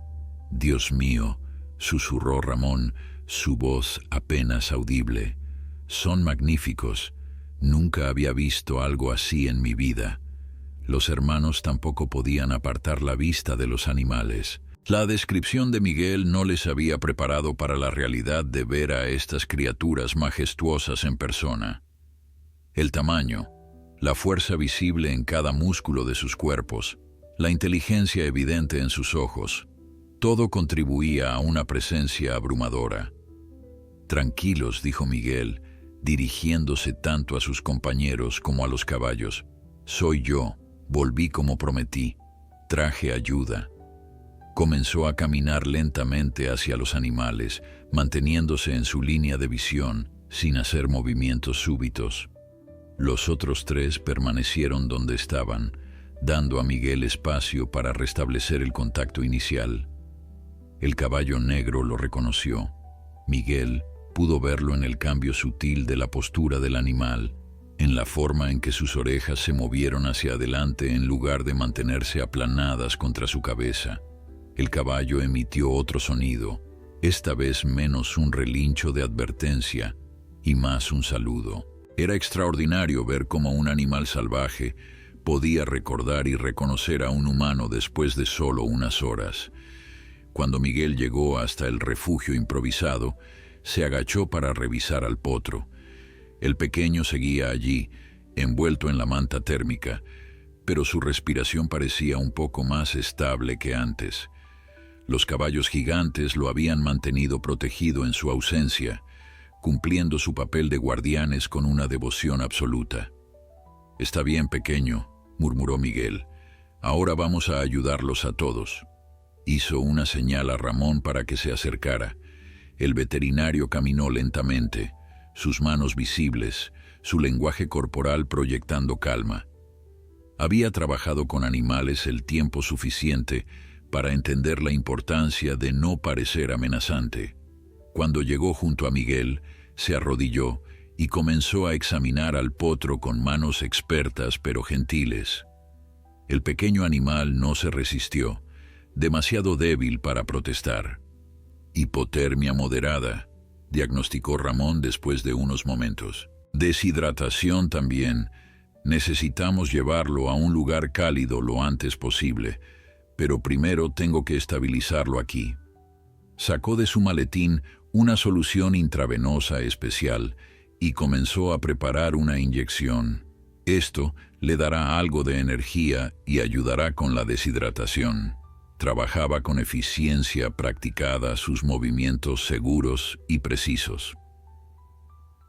«Dios mío», susurró Ramón, su voz apenas audible. «Son magníficos. Nunca había visto algo así en mi vida». Los hermanos tampoco podían apartar la vista de los animales. La descripción de Miguel no les había preparado para la realidad de ver a estas criaturas majestuosas en persona. El tamaño, la fuerza visible en cada músculo de sus cuerpos, la inteligencia evidente en sus ojos, todo contribuía a una presencia abrumadora. «Tranquilos», dijo Miguel, dirigiéndose tanto a sus compañeros como a los caballos. «Soy yo, volví como prometí, traje ayuda». Comenzó a caminar lentamente hacia los animales, manteniéndose en su línea de visión, sin hacer movimientos súbitos. Los otros 3 permanecieron donde estaban, dando a Miguel espacio para restablecer el contacto inicial. El caballo negro lo reconoció. Miguel pudo verlo en el cambio sutil de la postura del animal, en la forma en que sus orejas se movieron hacia adelante en lugar de mantenerse aplanadas contra su cabeza. El caballo emitió otro sonido, esta vez menos un relincho de advertencia y más un saludo. Era extraordinario ver cómo un animal salvaje podía recordar y reconocer a un humano después de solo unas horas. Cuando Miguel llegó hasta el refugio improvisado, se agachó para revisar al potro. El pequeño seguía allí, envuelto en la manta térmica, pero su respiración parecía un poco más estable que antes. Los caballos gigantes lo habían mantenido protegido en su ausencia, cumpliendo su papel de guardianes con una devoción absoluta. «Está bien, pequeño», murmuró Miguel. «Ahora vamos a ayudarlos a todos». Hizo una señal a Ramón para que se acercara. El veterinario caminó lentamente, sus manos visibles, su lenguaje corporal proyectando calma. Había trabajado con animales el tiempo suficiente para entender la importancia de no parecer amenazante. Cuando llegó junto a Miguel, se arrodilló y comenzó a examinar al potro con manos expertas pero gentiles. El pequeño animal no se resistió, demasiado débil para protestar. «Hipotermia moderada», diagnosticó Ramón después de unos momentos. «Deshidratación también. Necesitamos llevarlo a un lugar cálido lo antes posible, pero primero tengo que estabilizarlo aquí». Sacó de su maletín una solución intravenosa especial y comenzó a preparar una inyección. Esto le dará algo de energía y ayudará con la deshidratación. Trabajaba con eficiencia practicada, sus movimientos seguros y precisos.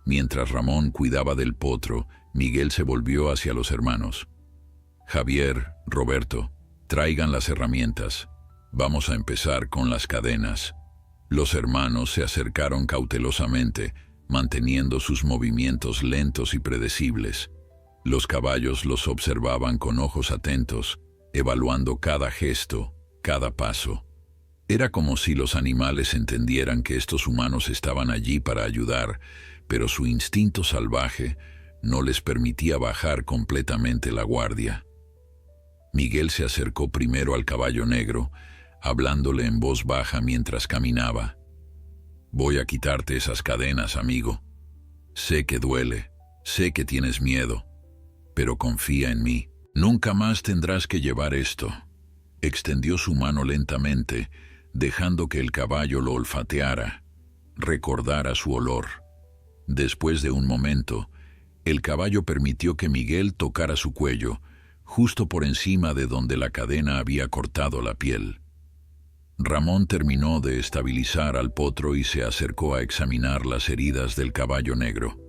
Mientras Ramón cuidaba del potro, Miguel se volvió hacia los hermanos. «Javier, Roberto, traigan las herramientas. Vamos a empezar con las cadenas». Los hermanos se acercaron cautelosamente, manteniendo sus movimientos lentos y predecibles. Los caballos los observaban con ojos atentos, evaluando cada gesto, cada paso. Era como si los animales entendieran que estos humanos estaban allí para ayudar, pero su instinto salvaje no les permitía bajar completamente la guardia. Miguel se acercó primero al caballo negro, hablándole en voz baja mientras caminaba. «Voy a quitarte esas cadenas, amigo. Sé que duele, sé que tienes miedo, pero confía en mí. Nunca más tendrás que llevar esto». Extendió su mano lentamente, dejando que el caballo lo olfateara, recordara su olor. Después de un momento, el caballo permitió que Miguel tocara su cuello, justo por encima de donde la cadena había cortado la piel. Ramón terminó de estabilizar al potro y se acercó a examinar las heridas del caballo negro.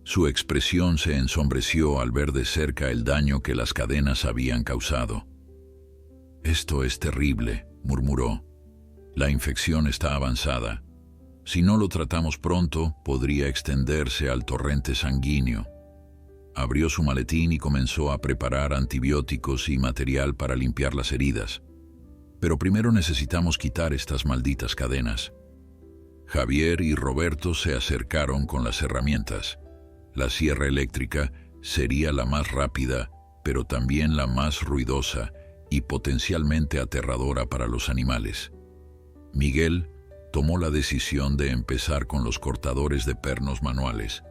Su expresión se ensombreció al ver de cerca el daño que las cadenas habían causado. «Esto es terrible», murmuró. «La infección está avanzada. Si no lo tratamos pronto, podría extenderse al torrente sanguíneo». Abrió su maletín y comenzó a preparar antibióticos y material para limpiar las heridas. «Pero primero necesitamos quitar estas malditas cadenas». Javier y Roberto se acercaron con las herramientas. La sierra eléctrica sería la más rápida, pero también la más ruidosa y potencialmente aterradora para los animales. Miguel tomó la decisión de empezar con los cortadores de pernos manuales,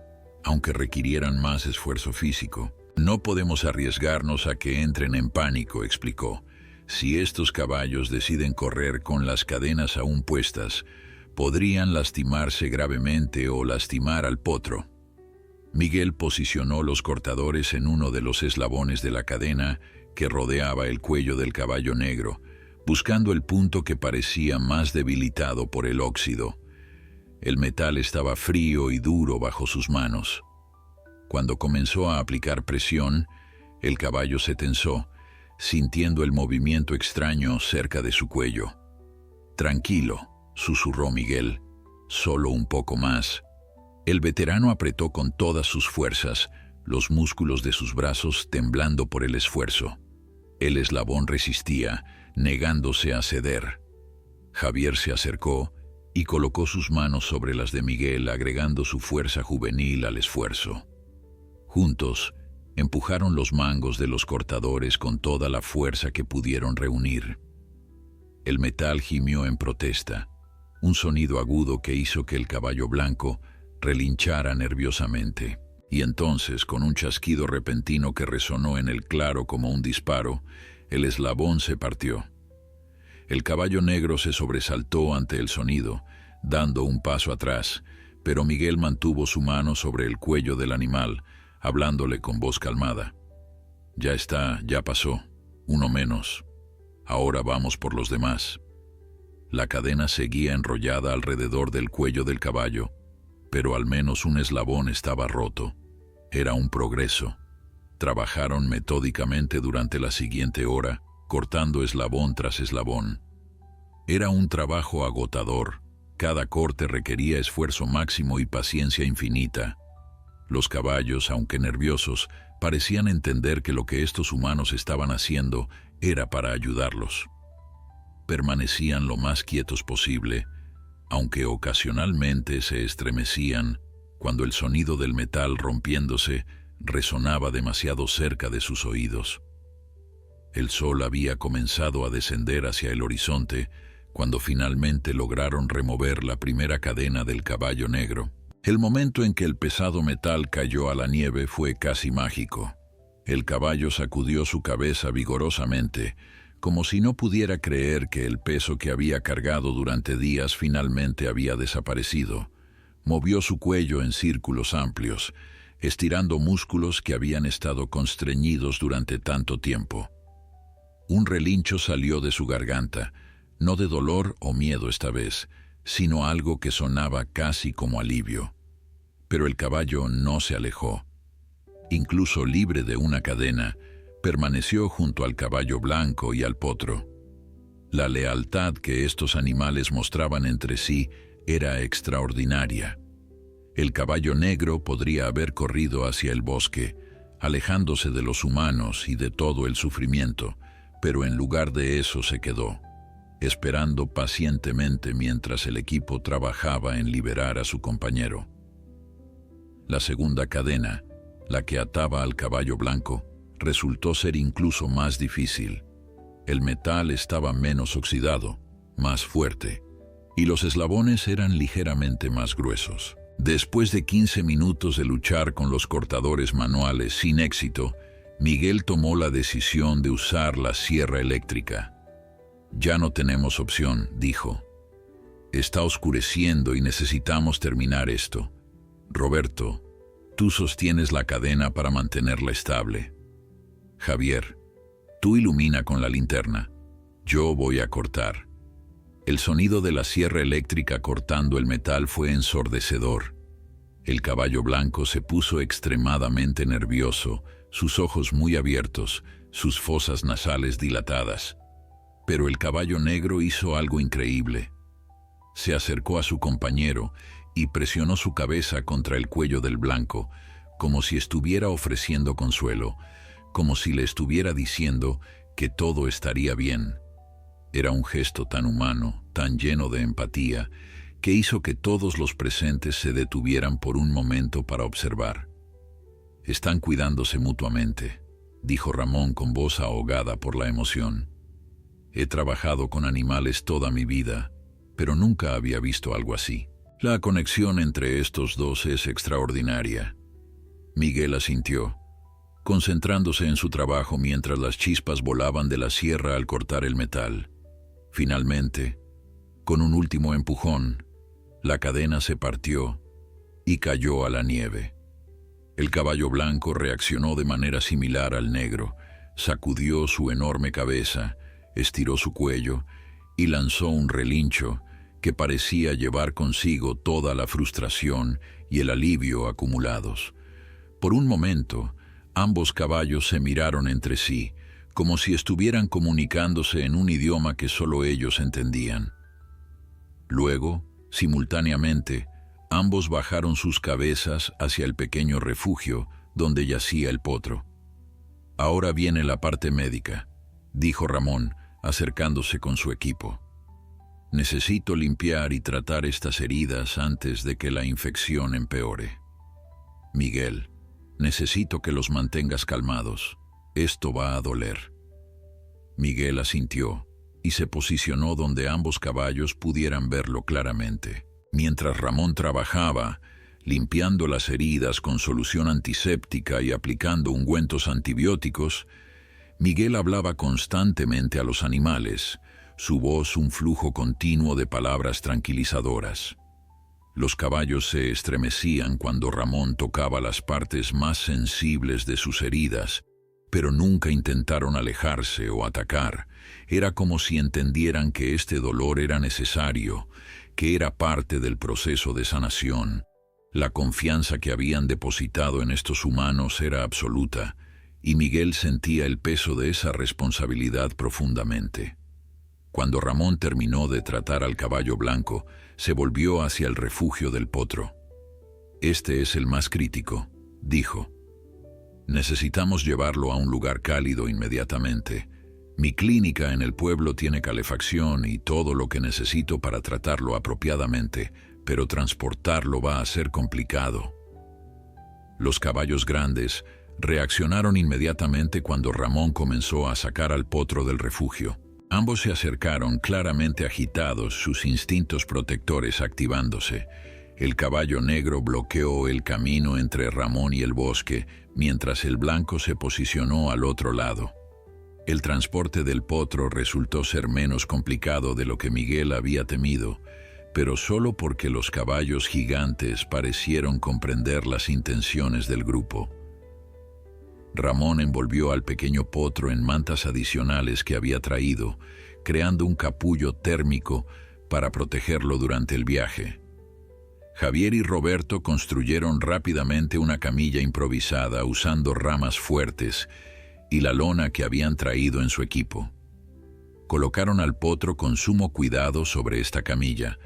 aunque requirieran más esfuerzo físico. «No podemos arriesgarnos a que entren en pánico», explicó. «Si estos caballos deciden correr con las cadenas aún puestas, podrían lastimarse gravemente o lastimar al potro». Miguel posicionó los cortadores en uno de los eslabones de la cadena que rodeaba el cuello del caballo negro, buscando el punto que parecía más debilitado por el óxido. El metal estaba frío y duro bajo sus manos. Cuando comenzó a aplicar presión, el caballo se tensó, sintiendo el movimiento extraño cerca de su cuello. «Tranquilo», susurró Miguel, «solo un poco más». El veterano apretó con todas sus fuerzas, los músculos de sus brazos temblando por el esfuerzo. El eslabón resistía, negándose a ceder. Javier se acercó y colocó sus manos sobre las de Miguel, agregando su fuerza juvenil al esfuerzo. Juntos, empujaron los mangos de los cortadores con toda la fuerza que pudieron reunir. El metal gimió en protesta, un sonido agudo que hizo que el caballo blanco relinchara nerviosamente. Y entonces, con un chasquido repentino que resonó en el claro como un disparo, el eslabón se partió. El caballo negro se sobresaltó ante el sonido, dando un paso atrás, pero Miguel mantuvo su mano sobre el cuello del animal, hablándole con voz calmada. Ya está, ya pasó, uno menos. Ahora vamos por los demás. La cadena seguía enrollada alrededor del cuello del caballo, pero al menos un eslabón estaba roto. Era un progreso. Trabajaron metódicamente durante la siguiente hora, cortando eslabón tras eslabón. Era un trabajo agotador. Cada corte requería esfuerzo máximo y paciencia infinita. Los caballos, aunque nerviosos, parecían entender que lo que estos humanos estaban haciendo era para ayudarlos. Permanecían lo más quietos posible, aunque ocasionalmente se estremecían cuando el sonido del metal rompiéndose resonaba demasiado cerca de sus oídos. El sol había comenzado a descender hacia el horizonte cuando finalmente lograron remover la primera cadena del caballo negro. El momento en que el pesado metal cayó a la nieve fue casi mágico. El caballo sacudió su cabeza vigorosamente, como si no pudiera creer que el peso que había cargado durante días finalmente había desaparecido. Movió su cuello en círculos amplios, estirando músculos que habían estado constreñidos durante tanto tiempo. Un relincho salió de su garganta, no de dolor o miedo esta vez, sino algo que sonaba casi como alivio. Pero el caballo no se alejó. Incluso libre de una cadena, permaneció junto al caballo blanco y al potro. La lealtad que estos animales mostraban entre sí era extraordinaria. El caballo negro podría haber corrido hacia el bosque, alejándose de los humanos y de todo el sufrimiento, pero en lugar de eso se quedó, esperando pacientemente mientras el equipo trabajaba en liberar a su compañero. La segunda cadena, la que ataba al caballo blanco, resultó ser incluso más difícil. El metal estaba menos oxidado, más fuerte, y los eslabones eran ligeramente más gruesos. Después de 15 minutos de luchar con los cortadores manuales sin éxito, Miguel tomó la decisión de usar la sierra eléctrica. «Ya no tenemos opción», dijo. «Está oscureciendo y necesitamos terminar esto. Roberto, tú sostienes la cadena para mantenerla estable. Javier, tú ilumina con la linterna. Yo voy a cortar». El sonido de la sierra eléctrica cortando el metal fue ensordecedor. El caballo blanco se puso extremadamente nervioso, sus ojos muy abiertos, sus fosas nasales dilatadas. Pero el caballo negro hizo algo increíble. Se acercó a su compañero y presionó su cabeza contra el cuello del blanco, como si estuviera ofreciendo consuelo, como si le estuviera diciendo que todo estaría bien. Era un gesto tan humano, tan lleno de empatía, que hizo que todos los presentes se detuvieran por un momento para observar. «Están cuidándose mutuamente», dijo Ramón con voz ahogada por la emoción. «He trabajado con animales toda mi vida, pero nunca había visto algo así. La conexión entre estos dos es extraordinaria». Miguel asintió, concentrándose en su trabajo mientras las chispas volaban de la sierra al cortar el metal. Finalmente, con un último empujón, la cadena se partió y cayó a la nieve. El caballo blanco reaccionó de manera similar al negro, sacudió su enorme cabeza, estiró su cuello y lanzó un relincho que parecía llevar consigo toda la frustración y el alivio acumulados. Por un momento, ambos caballos se miraron entre sí, como si estuvieran comunicándose en un idioma que solo ellos entendían. Luego, simultáneamente, ambos bajaron sus cabezas hacia el pequeño refugio donde yacía el potro. «Ahora viene la parte médica», dijo Ramón, acercándose con su equipo. «Necesito limpiar y tratar estas heridas antes de que la infección empeore. Miguel, necesito que los mantengas calmados. Esto va a doler». Miguel asintió y se posicionó donde ambos caballos pudieran verlo claramente. Mientras Ramón trabajaba, limpiando las heridas con solución antiséptica y aplicando ungüentos antibióticos, Miguel hablaba constantemente a los animales, su voz un flujo continuo de palabras tranquilizadoras. Los caballos se estremecían cuando Ramón tocaba las partes más sensibles de sus heridas, pero nunca intentaron alejarse o atacar. Era como si entendieran que este dolor era necesario, que era parte del proceso de sanación. La confianza que habían depositado en estos humanos era absoluta, y Miguel sentía el peso de esa responsabilidad profundamente. Cuando Ramón terminó de tratar al caballo blanco, se volvió hacia el refugio del potro. «Este es el más crítico», dijo. «Necesitamos llevarlo a un lugar cálido inmediatamente. Mi clínica en el pueblo tiene calefacción y todo lo que necesito para tratarlo apropiadamente, pero transportarlo va a ser complicado». Los caballos grandes reaccionaron inmediatamente cuando Ramón comenzó a sacar al potro del refugio. Ambos se acercaron claramente agitados, sus instintos protectores activándose. El caballo negro bloqueó el camino entre Ramón y el bosque, mientras el blanco se posicionó al otro lado. El transporte del potro resultó ser menos complicado de lo que Miguel había temido, pero solo porque los caballos gigantes parecieron comprender las intenciones del grupo. Ramón envolvió al pequeño potro en mantas adicionales que había traído, creando un capullo térmico para protegerlo durante el viaje. Javier y Roberto construyeron rápidamente una camilla improvisada usando ramas fuertes y la lona que habían traído en su equipo. Colocaron al potro con sumo cuidado sobre esta camilla,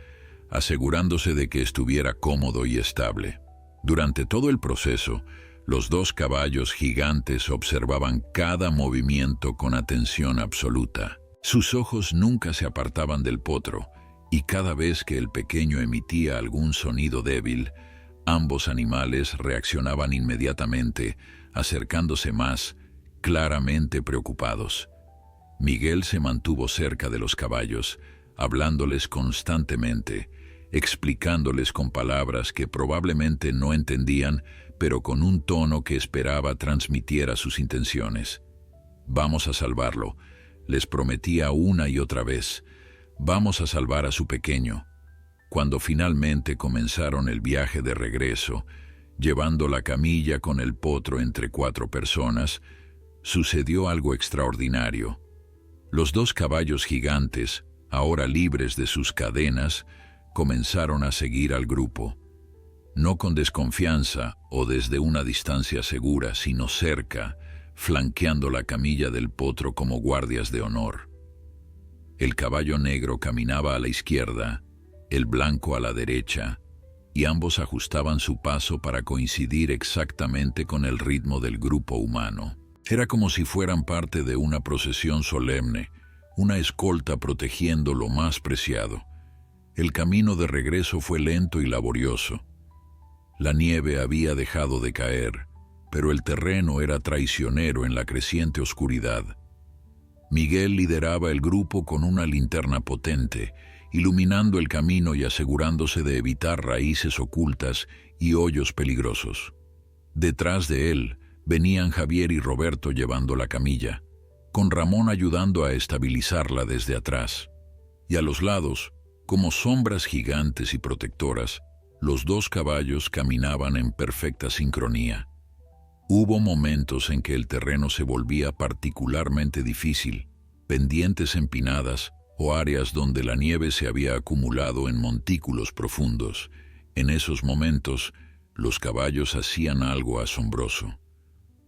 asegurándose de que estuviera cómodo y estable. Durante todo el proceso, los dos caballos gigantes observaban cada movimiento con atención absoluta. Sus ojos nunca se apartaban del potro, y cada vez que el pequeño emitía algún sonido débil, ambos animales reaccionaban inmediatamente, acercándose más, claramente preocupados. Miguel se mantuvo cerca de los caballos, hablándoles constantemente, explicándoles con palabras que probablemente no entendían, pero con un tono que esperaba transmitiera sus intenciones. «Vamos a salvarlo», les prometía una y otra vez. «Vamos a salvar a su pequeño». Cuando finalmente comenzaron el viaje de regreso, llevando la camilla con el potro entre 4 personas, sucedió algo extraordinario. Los dos caballos gigantes, ahora libres de sus cadenas, comenzaron a seguir al grupo. No con desconfianza o desde una distancia segura, sino cerca, flanqueando la camilla del potro como guardias de honor. El caballo negro caminaba a la izquierda, el blanco a la derecha, y ambos ajustaban su paso para coincidir exactamente con el ritmo del grupo humano. Era como si fueran parte de una procesión solemne, una escolta protegiendo lo más preciado. El camino de regreso fue lento y laborioso. La nieve había dejado de caer, pero el terreno era traicionero en la creciente oscuridad. Miguel lideraba el grupo con una linterna potente, iluminando el camino y asegurándose de evitar raíces ocultas y hoyos peligrosos. Detrás de él venían Javier y Roberto llevando la camilla, con Ramón ayudando a estabilizarla desde atrás. Y a los lados, como sombras gigantes y protectoras, los dos caballos caminaban en perfecta sincronía. Hubo momentos en que el terreno se volvía particularmente difícil, pendientes empinadas o áreas donde la nieve se había acumulado en montículos profundos. En esos momentos, los caballos hacían algo asombroso.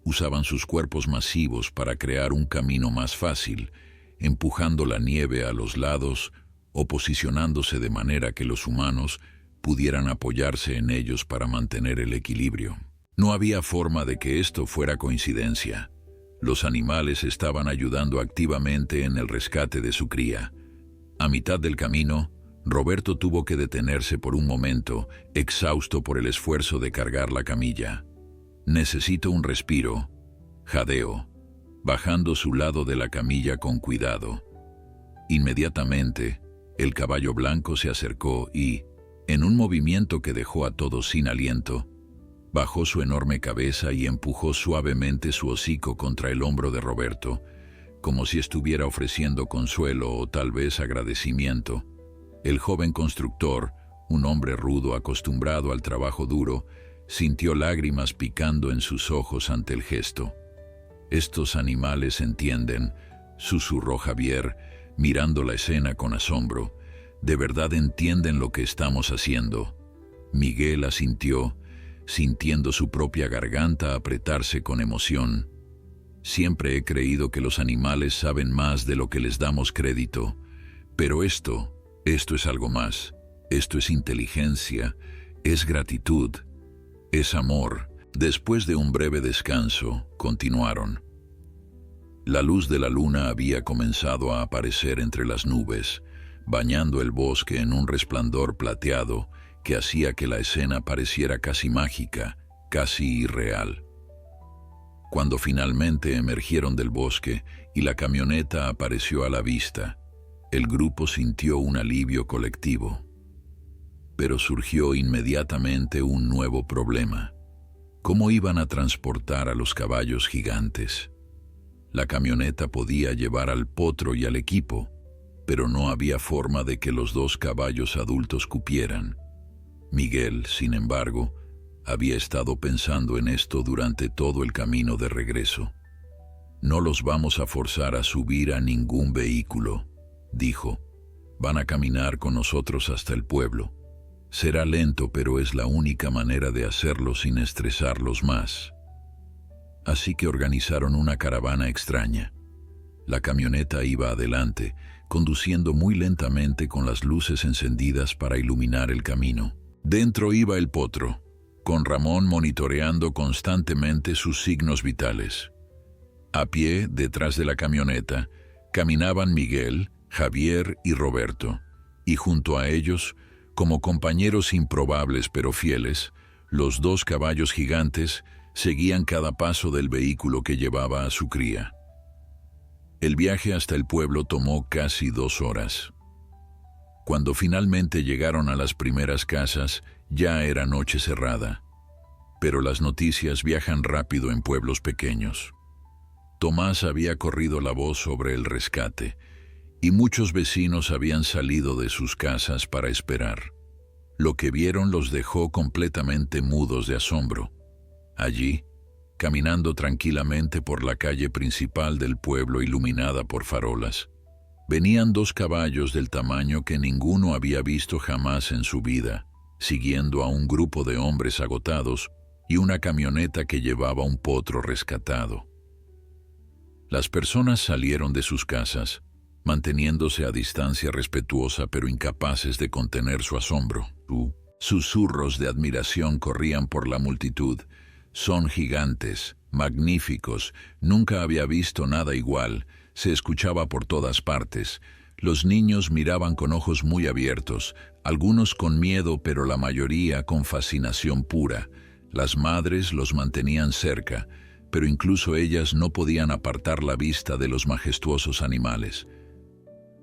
Usaban sus cuerpos masivos para crear un camino más fácil, empujando la nieve a los lados o posicionándose de manera que los humanos pudieran apoyarse en ellos para mantener el equilibrio. No había forma de que esto fuera coincidencia. Los animales estaban ayudando activamente en el rescate de su cría. A mitad del camino, Roberto tuvo que detenerse por un momento, exhausto por el esfuerzo de cargar la camilla. «Necesito un respiro», jadeó, bajando su lado de la camilla con cuidado. Inmediatamente, el caballo blanco se acercó y, en un movimiento que dejó a todos sin aliento, bajó su enorme cabeza y empujó suavemente su hocico contra el hombro de Roberto, como si estuviera ofreciendo consuelo o tal vez agradecimiento. El joven constructor, un hombre rudo acostumbrado al trabajo duro, sintió lágrimas picando en sus ojos ante el gesto. «Estos animales entienden», susurró Javier, mirando la escena con asombro. «¿De verdad entienden lo que estamos haciendo?». Miguel asintió, sintiendo su propia garganta apretarse con emoción. «Siempre he creído que los animales saben más de lo que les damos crédito, pero esto es algo más. Esto es inteligencia, es gratitud, es amor». Después de un breve descanso, continuaron. La luz de la luna había comenzado a aparecer entre las nubes, bañando el bosque en un resplandor plateado que hacía que la escena pareciera casi mágica, casi irreal. Cuando finalmente emergieron del bosque y la camioneta apareció a la vista, el grupo sintió un alivio colectivo. Pero surgió inmediatamente un nuevo problema. ¿Cómo iban a transportar a los caballos gigantes? La camioneta podía llevar al potro y al equipo, pero no había forma de que los 2 caballos adultos cupieran. Miguel, sin embargo, había estado pensando en esto durante todo el camino de regreso. «No los vamos a forzar a subir a ningún vehículo», dijo. «Van a caminar con nosotros hasta el pueblo. Será lento, pero es la única manera de hacerlo sin estresarlos más». Así que organizaron una caravana extraña. La camioneta iba adelante, conduciendo muy lentamente con las luces encendidas para iluminar el camino. Dentro iba el potro, con Ramón monitoreando constantemente sus signos vitales. A pie, detrás de la camioneta, caminaban Miguel, Javier y Roberto, y junto a ellos, como compañeros improbables pero fieles, los 2 caballos gigantes seguían cada paso del vehículo que llevaba a su cría. El viaje hasta el pueblo tomó casi 2 horas. Cuando finalmente llegaron a las primeras casas, ya era noche cerrada. Pero las noticias viajan rápido en pueblos pequeños. Tomás había corrido la voz sobre el rescate, y muchos vecinos habían salido de sus casas para esperar. Lo que vieron los dejó completamente mudos de asombro. Allí, caminando tranquilamente por la calle principal del pueblo iluminada por farolas, venían 2 caballos del tamaño que ninguno había visto jamás en su vida, siguiendo a un grupo de hombres agotados y una camioneta que llevaba un potro rescatado. Las personas salieron de sus casas, manteniéndose a distancia respetuosa pero incapaces de contener su asombro. Susurros de admiración corrían por la multitud. «Son gigantes, magníficos, nunca había visto nada igual», se escuchaba por todas partes. Los niños miraban con ojos muy abiertos, algunos con miedo pero la mayoría con fascinación pura. Las madres los mantenían cerca, pero incluso ellas no podían apartar la vista de los majestuosos animales.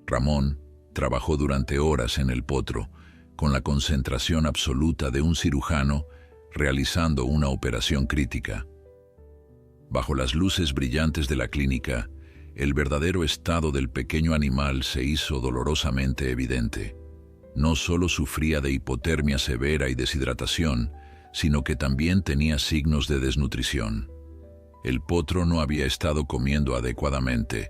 Ramón trabajó durante horas en el potro, con la concentración absoluta de un cirujano realizando una operación crítica. Bajo las luces brillantes de la clínica, el verdadero estado del pequeño animal se hizo dolorosamente evidente. No solo sufría de hipotermia severa y deshidratación, sino que también tenía signos de desnutrición. El potro no había estado comiendo adecuadamente,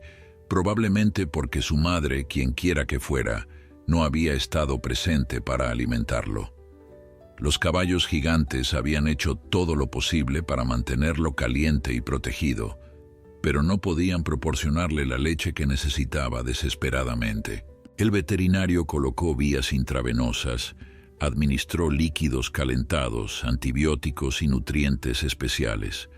probablemente porque su madre, quien quiera que fuera, no había estado presente para alimentarlo. Los caballos gigantes habían hecho todo lo posible para mantenerlo caliente y protegido, pero no podían proporcionarle la leche que necesitaba desesperadamente. El veterinario colocó vías intravenosas, administró líquidos calentados, antibióticos y nutrientes especiales.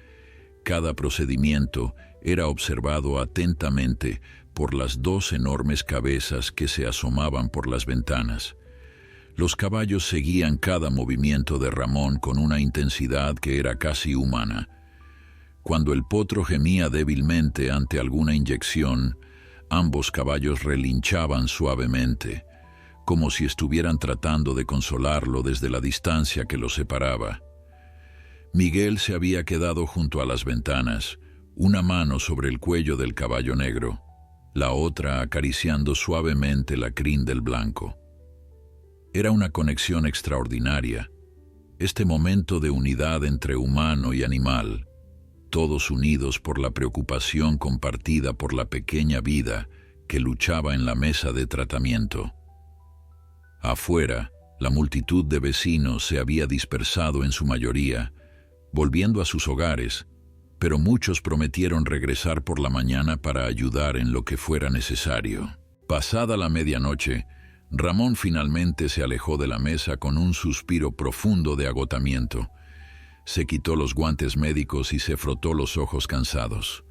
Cada procedimiento era observado atentamente por las 2 enormes cabezas que se asomaban por las ventanas. Los caballos seguían cada movimiento de Ramón con una intensidad que era casi humana. Cuando el potro gemía débilmente ante alguna inyección, ambos caballos relinchaban suavemente, como si estuvieran tratando de consolarlo desde la distancia que los separaba. Miguel se había quedado junto a las ventanas, una mano sobre el cuello del caballo negro, la otra acariciando suavemente la crin del blanco. Era una conexión extraordinaria, este momento de unidad entre humano y animal, todos unidos por la preocupación compartida por la pequeña vida que luchaba en la mesa de tratamiento. Afuera, la multitud de vecinos se había dispersado en su mayoría, volviendo a sus hogares, pero muchos prometieron regresar por la mañana para ayudar en lo que fuera necesario. Pasada la medianoche, Ramón finalmente se alejó de la mesa con un suspiro profundo de agotamiento. Se quitó los guantes médicos y se frotó los ojos cansados.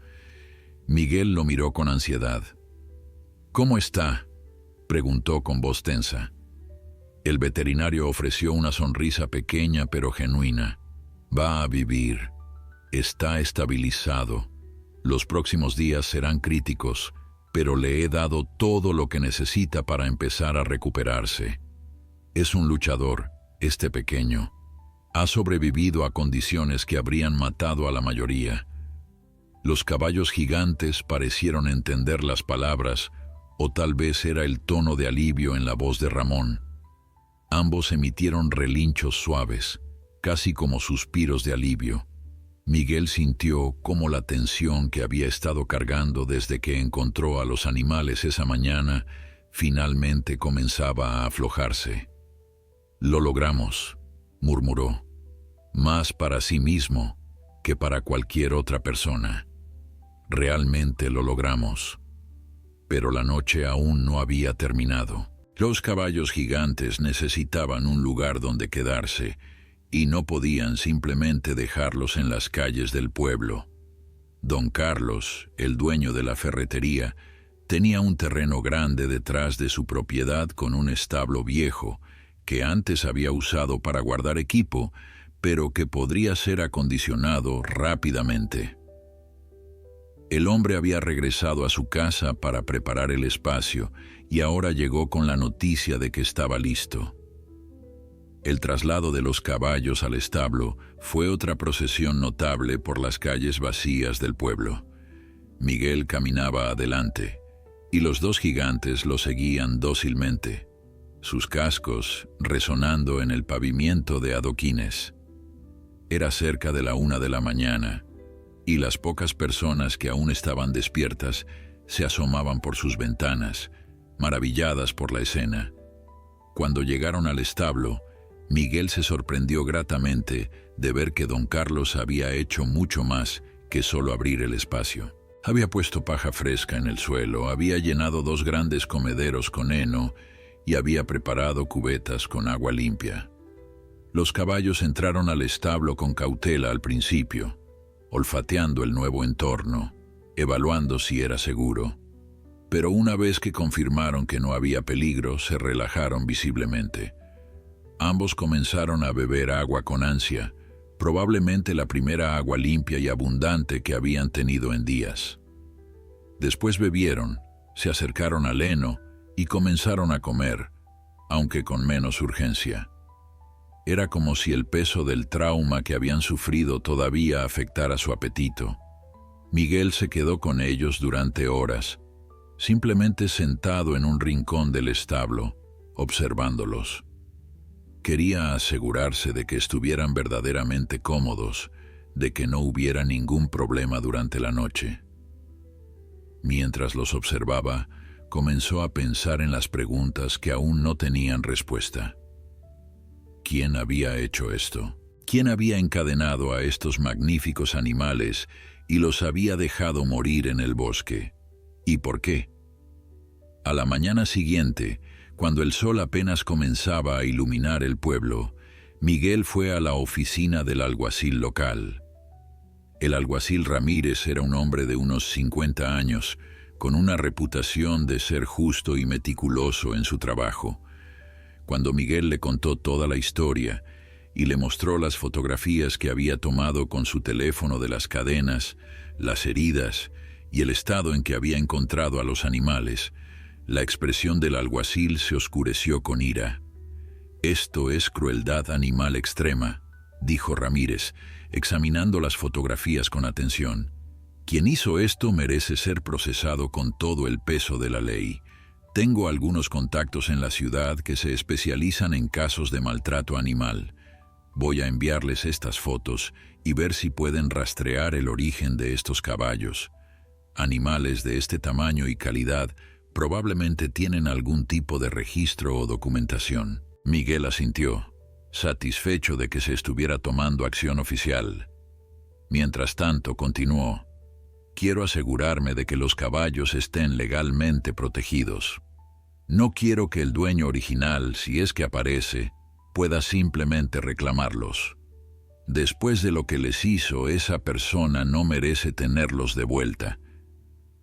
Miguel lo miró con ansiedad. «¿Cómo está?», preguntó con voz tensa. El veterinario ofreció una sonrisa pequeña pero genuina. «Va a vivir. Está estabilizado. Los próximos días serán críticos, pero le he dado todo lo que necesita para empezar a recuperarse. Es un luchador, este pequeño. Ha sobrevivido a condiciones que habrían matado a la mayoría». Los caballos gigantes parecieron entender las palabras, o tal vez era el tono de alivio en la voz de Ramón. Ambos emitieron relinchos suaves, casi como suspiros de alivio. Miguel sintió cómo la tensión que había estado cargando desde que encontró a los animales esa mañana finalmente comenzaba a aflojarse. «Lo logramos», murmuró, «más para sí mismo que para cualquier otra persona. Realmente lo logramos». Pero la noche aún no había terminado. Los caballos gigantes necesitaban un lugar donde quedarse y no podían simplemente dejarlos en las calles del pueblo. Don Carlos, el dueño de la ferretería, tenía un terreno grande detrás de su propiedad con un establo viejo que antes había usado para guardar equipo, pero que podría ser acondicionado rápidamente. El hombre había regresado a su casa para preparar el espacio y ahora llegó con la noticia de que estaba listo. El traslado de los caballos al establo fue otra procesión notable por las calles vacías del pueblo. Miguel caminaba adelante, y los dos gigantes lo seguían dócilmente, sus cascos resonando en el pavimento de adoquines. Era cerca de la 1 de la mañana, y las pocas personas que aún estaban despiertas se asomaban por sus ventanas, maravilladas por la escena. Cuando llegaron al establo, Miguel se sorprendió gratamente de ver que don Carlos había hecho mucho más que solo abrir el espacio. Había puesto paja fresca en el suelo, había llenado 2 grandes comederos con heno y había preparado cubetas con agua limpia. Los caballos entraron al establo con cautela al principio, olfateando el nuevo entorno, evaluando si era seguro. Pero una vez que confirmaron que no había peligro, se relajaron visiblemente. Ambos comenzaron a beber agua con ansia, probablemente la primera agua limpia y abundante que habían tenido en días. Después bebieron, se acercaron al heno y comenzaron a comer, aunque con menos urgencia. Era como si el peso del trauma que habían sufrido todavía afectara su apetito. Miguel se quedó con ellos durante horas, simplemente sentado en un rincón del establo, observándolos. Quería asegurarse de que estuvieran verdaderamente cómodos, de que no hubiera ningún problema durante la noche. Mientras los observaba, comenzó a pensar en las preguntas que aún no tenían respuesta. ¿Quién había hecho esto? ¿Quién había encadenado a estos magníficos animales y los había dejado morir en el bosque? ¿Y por qué? A la mañana siguiente, cuando el sol apenas comenzaba a iluminar el pueblo, Miguel fue a la oficina del alguacil local. El alguacil Ramírez era un hombre de unos 50 años, con una reputación de ser justo y meticuloso en su trabajo. Cuando Miguel le contó toda la historia y le mostró las fotografías que había tomado con su teléfono de las cadenas, las heridas y el estado en que había encontrado a los animales, la expresión del alguacil se oscureció con ira. «Esto es crueldad animal extrema», dijo Ramírez, examinando las fotografías con atención. Quien hizo esto merece ser procesado con todo el peso de la ley. Tengo algunos contactos en la ciudad que se especializan en casos de maltrato animal. Voy a enviarles estas fotos y ver si pueden rastrear el origen de estos caballos. Animales de este tamaño y calidad probablemente tienen algún tipo de registro o documentación. Miguel asintió, satisfecho de que se estuviera tomando acción oficial. Mientras tanto, continuó. Quiero asegurarme de que los caballos estén legalmente protegidos. No quiero que el dueño original, si es que aparece, pueda simplemente reclamarlos. Después de lo que les hizo, esa persona no merece tenerlos de vuelta.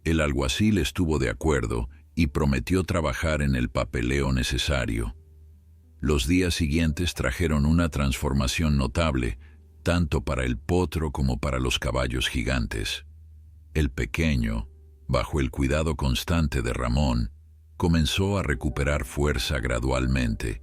El alguacil estuvo de acuerdo y prometió trabajar en el papeleo necesario. Los días siguientes trajeron una transformación notable, tanto para el potro como para los caballos gigantes. El pequeño, bajo el cuidado constante de Ramón, comenzó a recuperar fuerza gradualmente.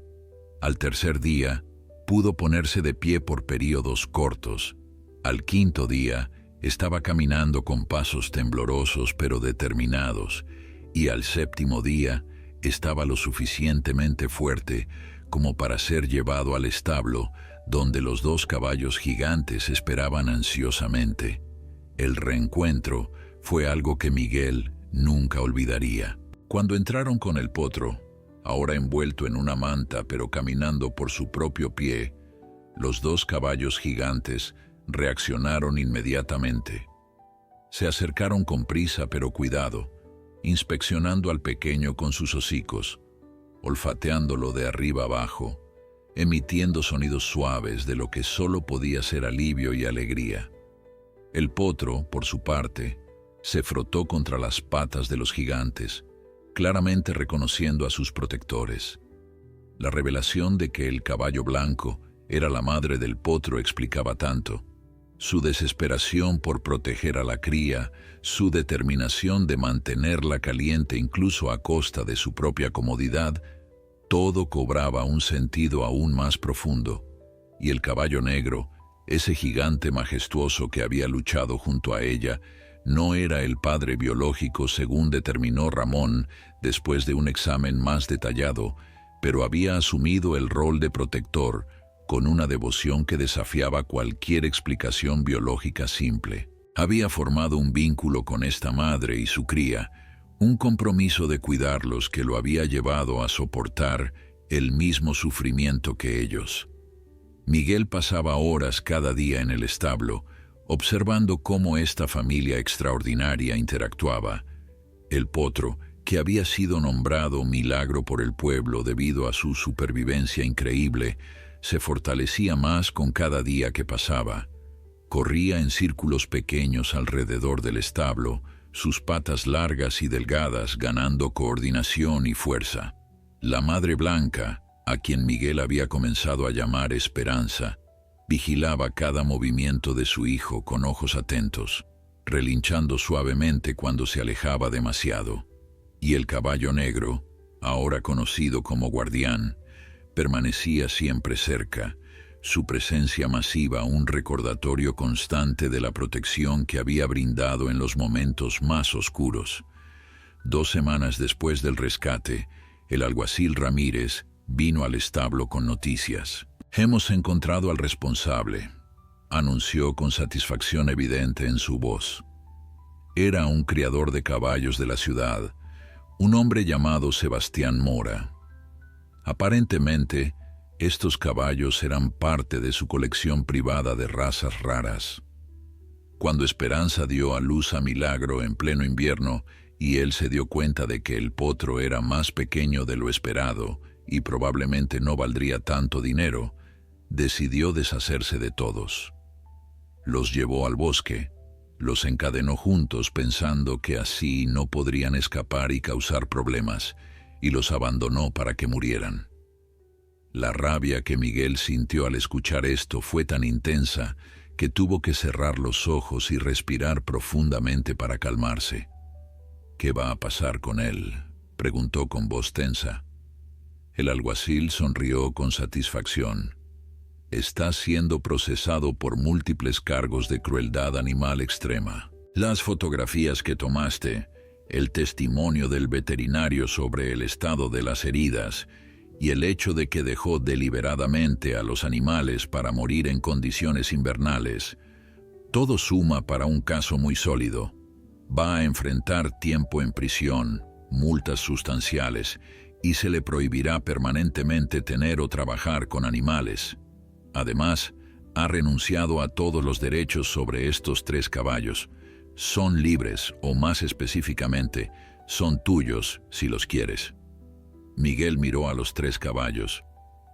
Al tercer día, pudo ponerse de pie por períodos cortos. Al quinto día, estaba caminando con pasos temblorosos pero determinados, y al séptimo día, estaba lo suficientemente fuerte como para ser llevado al establo, donde los dos caballos gigantes esperaban ansiosamente. El reencuentro fue algo que Miguel nunca olvidaría. Cuando entraron con el potro, ahora envuelto en una manta pero caminando por su propio pie, los dos caballos gigantes reaccionaron inmediatamente. Se acercaron con prisa pero cuidado, inspeccionando al pequeño con sus hocicos, olfateándolo de arriba abajo, emitiendo sonidos suaves de lo que solo podía ser alivio y alegría. El potro, por su parte, se frotó contra las patas de los gigantes, claramente reconociendo a sus protectores. La revelación de que el caballo blanco era la madre del potro explicaba tanto. Su desesperación por proteger a la cría, su determinación de mantenerla caliente incluso a costa de su propia comodidad, todo cobraba un sentido aún más profundo. Y el caballo negro, ese gigante majestuoso que había luchado junto a ella, no era el padre biológico según determinó Ramón después de un examen más detallado, pero había asumido el rol de protector con una devoción que desafiaba cualquier explicación biológica simple. Había formado un vínculo con esta madre y su cría, un compromiso de cuidarlos que lo había llevado a soportar el mismo sufrimiento que ellos. Miguel pasaba horas cada día en el establo, observando cómo esta familia extraordinaria interactuaba. El potro, que había sido nombrado milagro por el pueblo debido a su supervivencia increíble, se fortalecía más con cada día que pasaba. Corría en círculos pequeños alrededor del establo, sus patas largas y delgadas ganando coordinación y fuerza. La madre blanca, a quien Miguel había comenzado a llamar Esperanza, vigilaba cada movimiento de su hijo con ojos atentos, relinchando suavemente cuando se alejaba demasiado. Y el caballo negro, ahora conocido como Guardián, permanecía siempre cerca, su presencia masiva un recordatorio constante de la protección que había brindado en los momentos más oscuros. 2 semanas después del rescate, el alguacil Ramírez vino al establo con noticias. «Hemos encontrado al responsable», anunció con satisfacción evidente en su voz. Era un criador de caballos de la ciudad, un hombre llamado Sebastián Mora. Aparentemente, estos caballos eran parte de su colección privada de razas raras. Cuando Esperanza dio a luz a Milagro en pleno invierno y él se dio cuenta de que el potro era más pequeño de lo esperado y probablemente no valdría tanto dinero, decidió deshacerse de todos. Los llevó al bosque, los encadenó juntos pensando que así no podrían escapar y causar problemas, y los abandonó para que murieran. La rabia que Miguel sintió al escuchar esto fue tan intensa que tuvo que cerrar los ojos y respirar profundamente para calmarse. «¿Qué va a pasar con él?», preguntó con voz tensa. El alguacil sonrió con satisfacción. «Está siendo procesado por múltiples cargos de crueldad animal extrema». Las fotografías que tomaste, el testimonio del veterinario sobre el estado de las heridas y el hecho de que dejó deliberadamente a los animales para morir en condiciones invernales, todo suma para un caso muy sólido. Va a enfrentar tiempo en prisión, multas sustanciales y se le prohibirá permanentemente tener o trabajar con animales. Además, ha renunciado a todos los derechos sobre estos 3 caballos. Son libres, o más específicamente, son tuyos si los quieres. Miguel miró a los 3 caballos.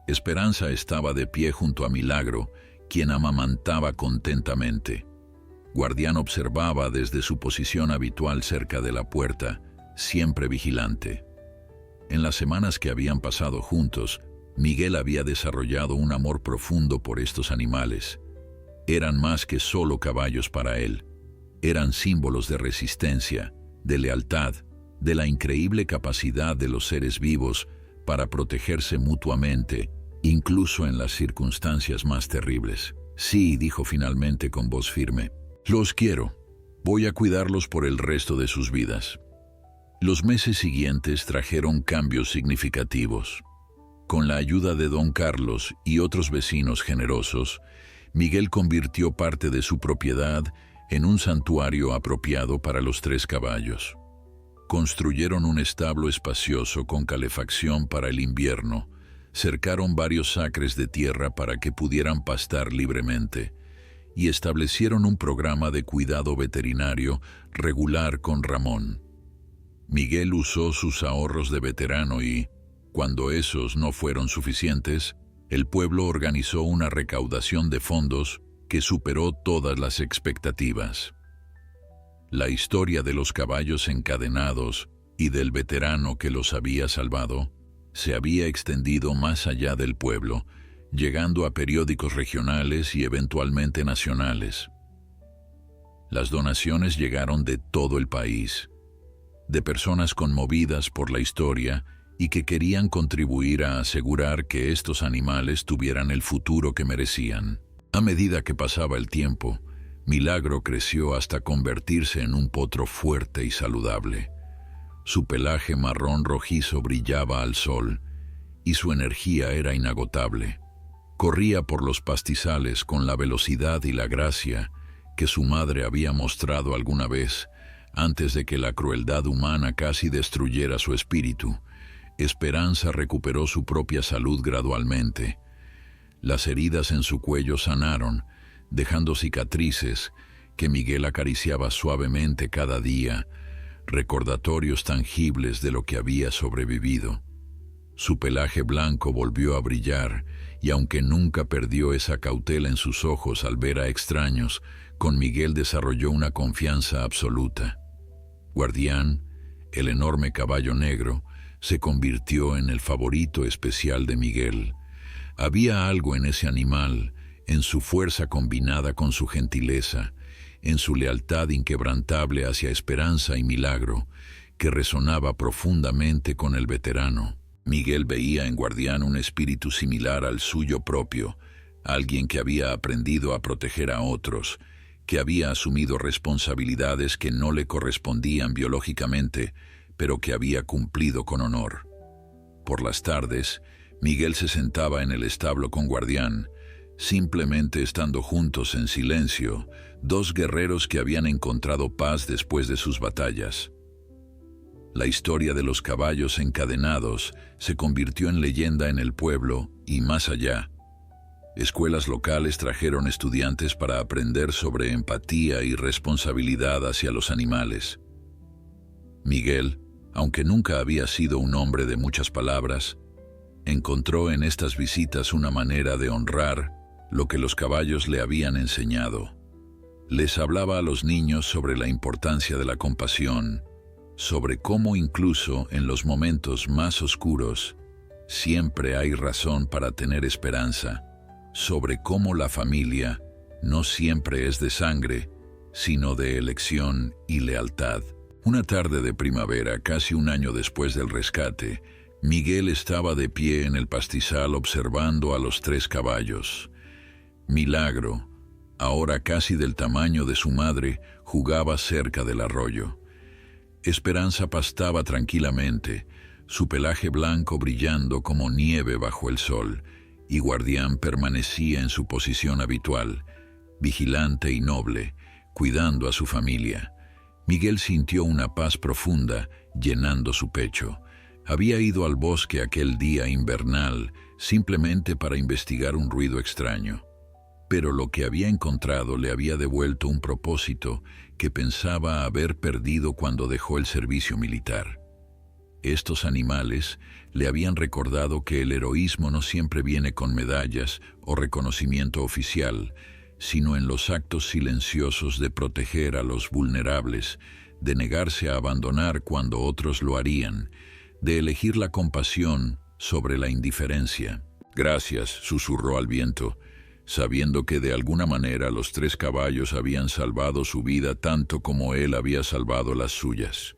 Esperanza estaba de pie junto a Milagro, quien amamantaba contentamente. Guardián observaba desde su posición habitual cerca de la puerta, siempre vigilante. En las semanas que habían pasado juntos, Miguel había desarrollado un amor profundo por estos animales. Eran más que solo caballos para él. Eran símbolos de resistencia, de lealtad, de la increíble capacidad de los seres vivos para protegerse mutuamente, incluso en las circunstancias más terribles. Sí, dijo finalmente con voz firme. Los quiero. Voy a cuidarlos por el resto de sus vidas. Los meses siguientes trajeron cambios significativos. Con la ayuda de don Carlos y otros vecinos generosos, Miguel convirtió parte de su propiedad en un santuario apropiado para los 3 caballos. Construyeron un establo espacioso con calefacción para el invierno, cercaron varios acres de tierra para que pudieran pastar libremente, y establecieron un programa de cuidado veterinario regular con Ramón. Miguel usó sus ahorros de veterano y, cuando esos no fueron suficientes, el pueblo organizó una recaudación de fondos que superó todas las expectativas. La historia de los caballos encadenados y del veterano que los había salvado se había extendido más allá del pueblo, llegando a periódicos regionales y eventualmente nacionales. Las donaciones llegaron de todo el país, de personas conmovidas por la historia y que querían contribuir a asegurar que estos animales tuvieran el futuro que merecían. A medida que pasaba el tiempo, Milagro creció hasta convertirse en un potro fuerte y saludable. Su pelaje marrón rojizo brillaba al sol y su energía era inagotable. Corría por los pastizales con la velocidad y la gracia que su madre había mostrado alguna vez, antes de que la crueldad humana casi destruyera su espíritu. Esperanza recuperó su propia salud gradualmente. Las heridas en su cuello sanaron, dejando cicatrices que Miguel acariciaba suavemente cada día, recordatorios tangibles de lo que había sobrevivido. Su pelaje blanco volvió a brillar, y aunque nunca perdió esa cautela en sus ojos al ver a extraños, con Miguel desarrolló una confianza absoluta. Guardián, el enorme caballo negro, se convirtió en el favorito especial de Miguel. Había algo en ese animal, en su fuerza combinada con su gentileza, en su lealtad inquebrantable hacia Esperanza y Milagro, que resonaba profundamente con el veterano. Miguel veía en Guardián un espíritu similar al suyo propio, alguien que había aprendido a proteger a otros, que había asumido responsabilidades que no le correspondían biológicamente, pero que había cumplido con honor. Por las tardes, Miguel se sentaba en el establo con Guardián, simplemente estando juntos en silencio, 2 guerreros que habían encontrado paz después de sus batallas. La historia de los caballos encadenados se convirtió en leyenda en el pueblo y más allá. Escuelas locales trajeron estudiantes para aprender sobre empatía y responsabilidad hacia los animales. Miguel, aunque nunca había sido un hombre de muchas palabras, encontró en estas visitas una manera de honrar lo que los caballos le habían enseñado. Les hablaba a los niños sobre la importancia de la compasión, sobre cómo incluso en los momentos más oscuros siempre hay razón para tener esperanza, sobre cómo la familia no siempre es de sangre, sino de elección y lealtad. Una tarde de primavera, casi un año después del rescate, Miguel estaba de pie en el pastizal observando a los 3 caballos. Milagro, ahora casi del tamaño de su madre, jugaba cerca del arroyo. Esperanza pastaba tranquilamente, su pelaje blanco brillando como nieve bajo el sol, y Guardián permanecía en su posición habitual, vigilante y noble, cuidando a su familia. Miguel sintió una paz profunda llenando su pecho. Había ido al bosque aquel día invernal simplemente para investigar un ruido extraño. Pero lo que había encontrado le había devuelto un propósito que pensaba haber perdido cuando dejó el servicio militar. Estos animales le habían recordado que el heroísmo no siempre viene con medallas o reconocimiento oficial, sino en los actos silenciosos de proteger a los vulnerables, de negarse a abandonar cuando otros lo harían, de elegir la compasión sobre la indiferencia. «Gracias», susurró al viento, sabiendo que de alguna manera los 3 caballos habían salvado su vida tanto como él había salvado las suyas.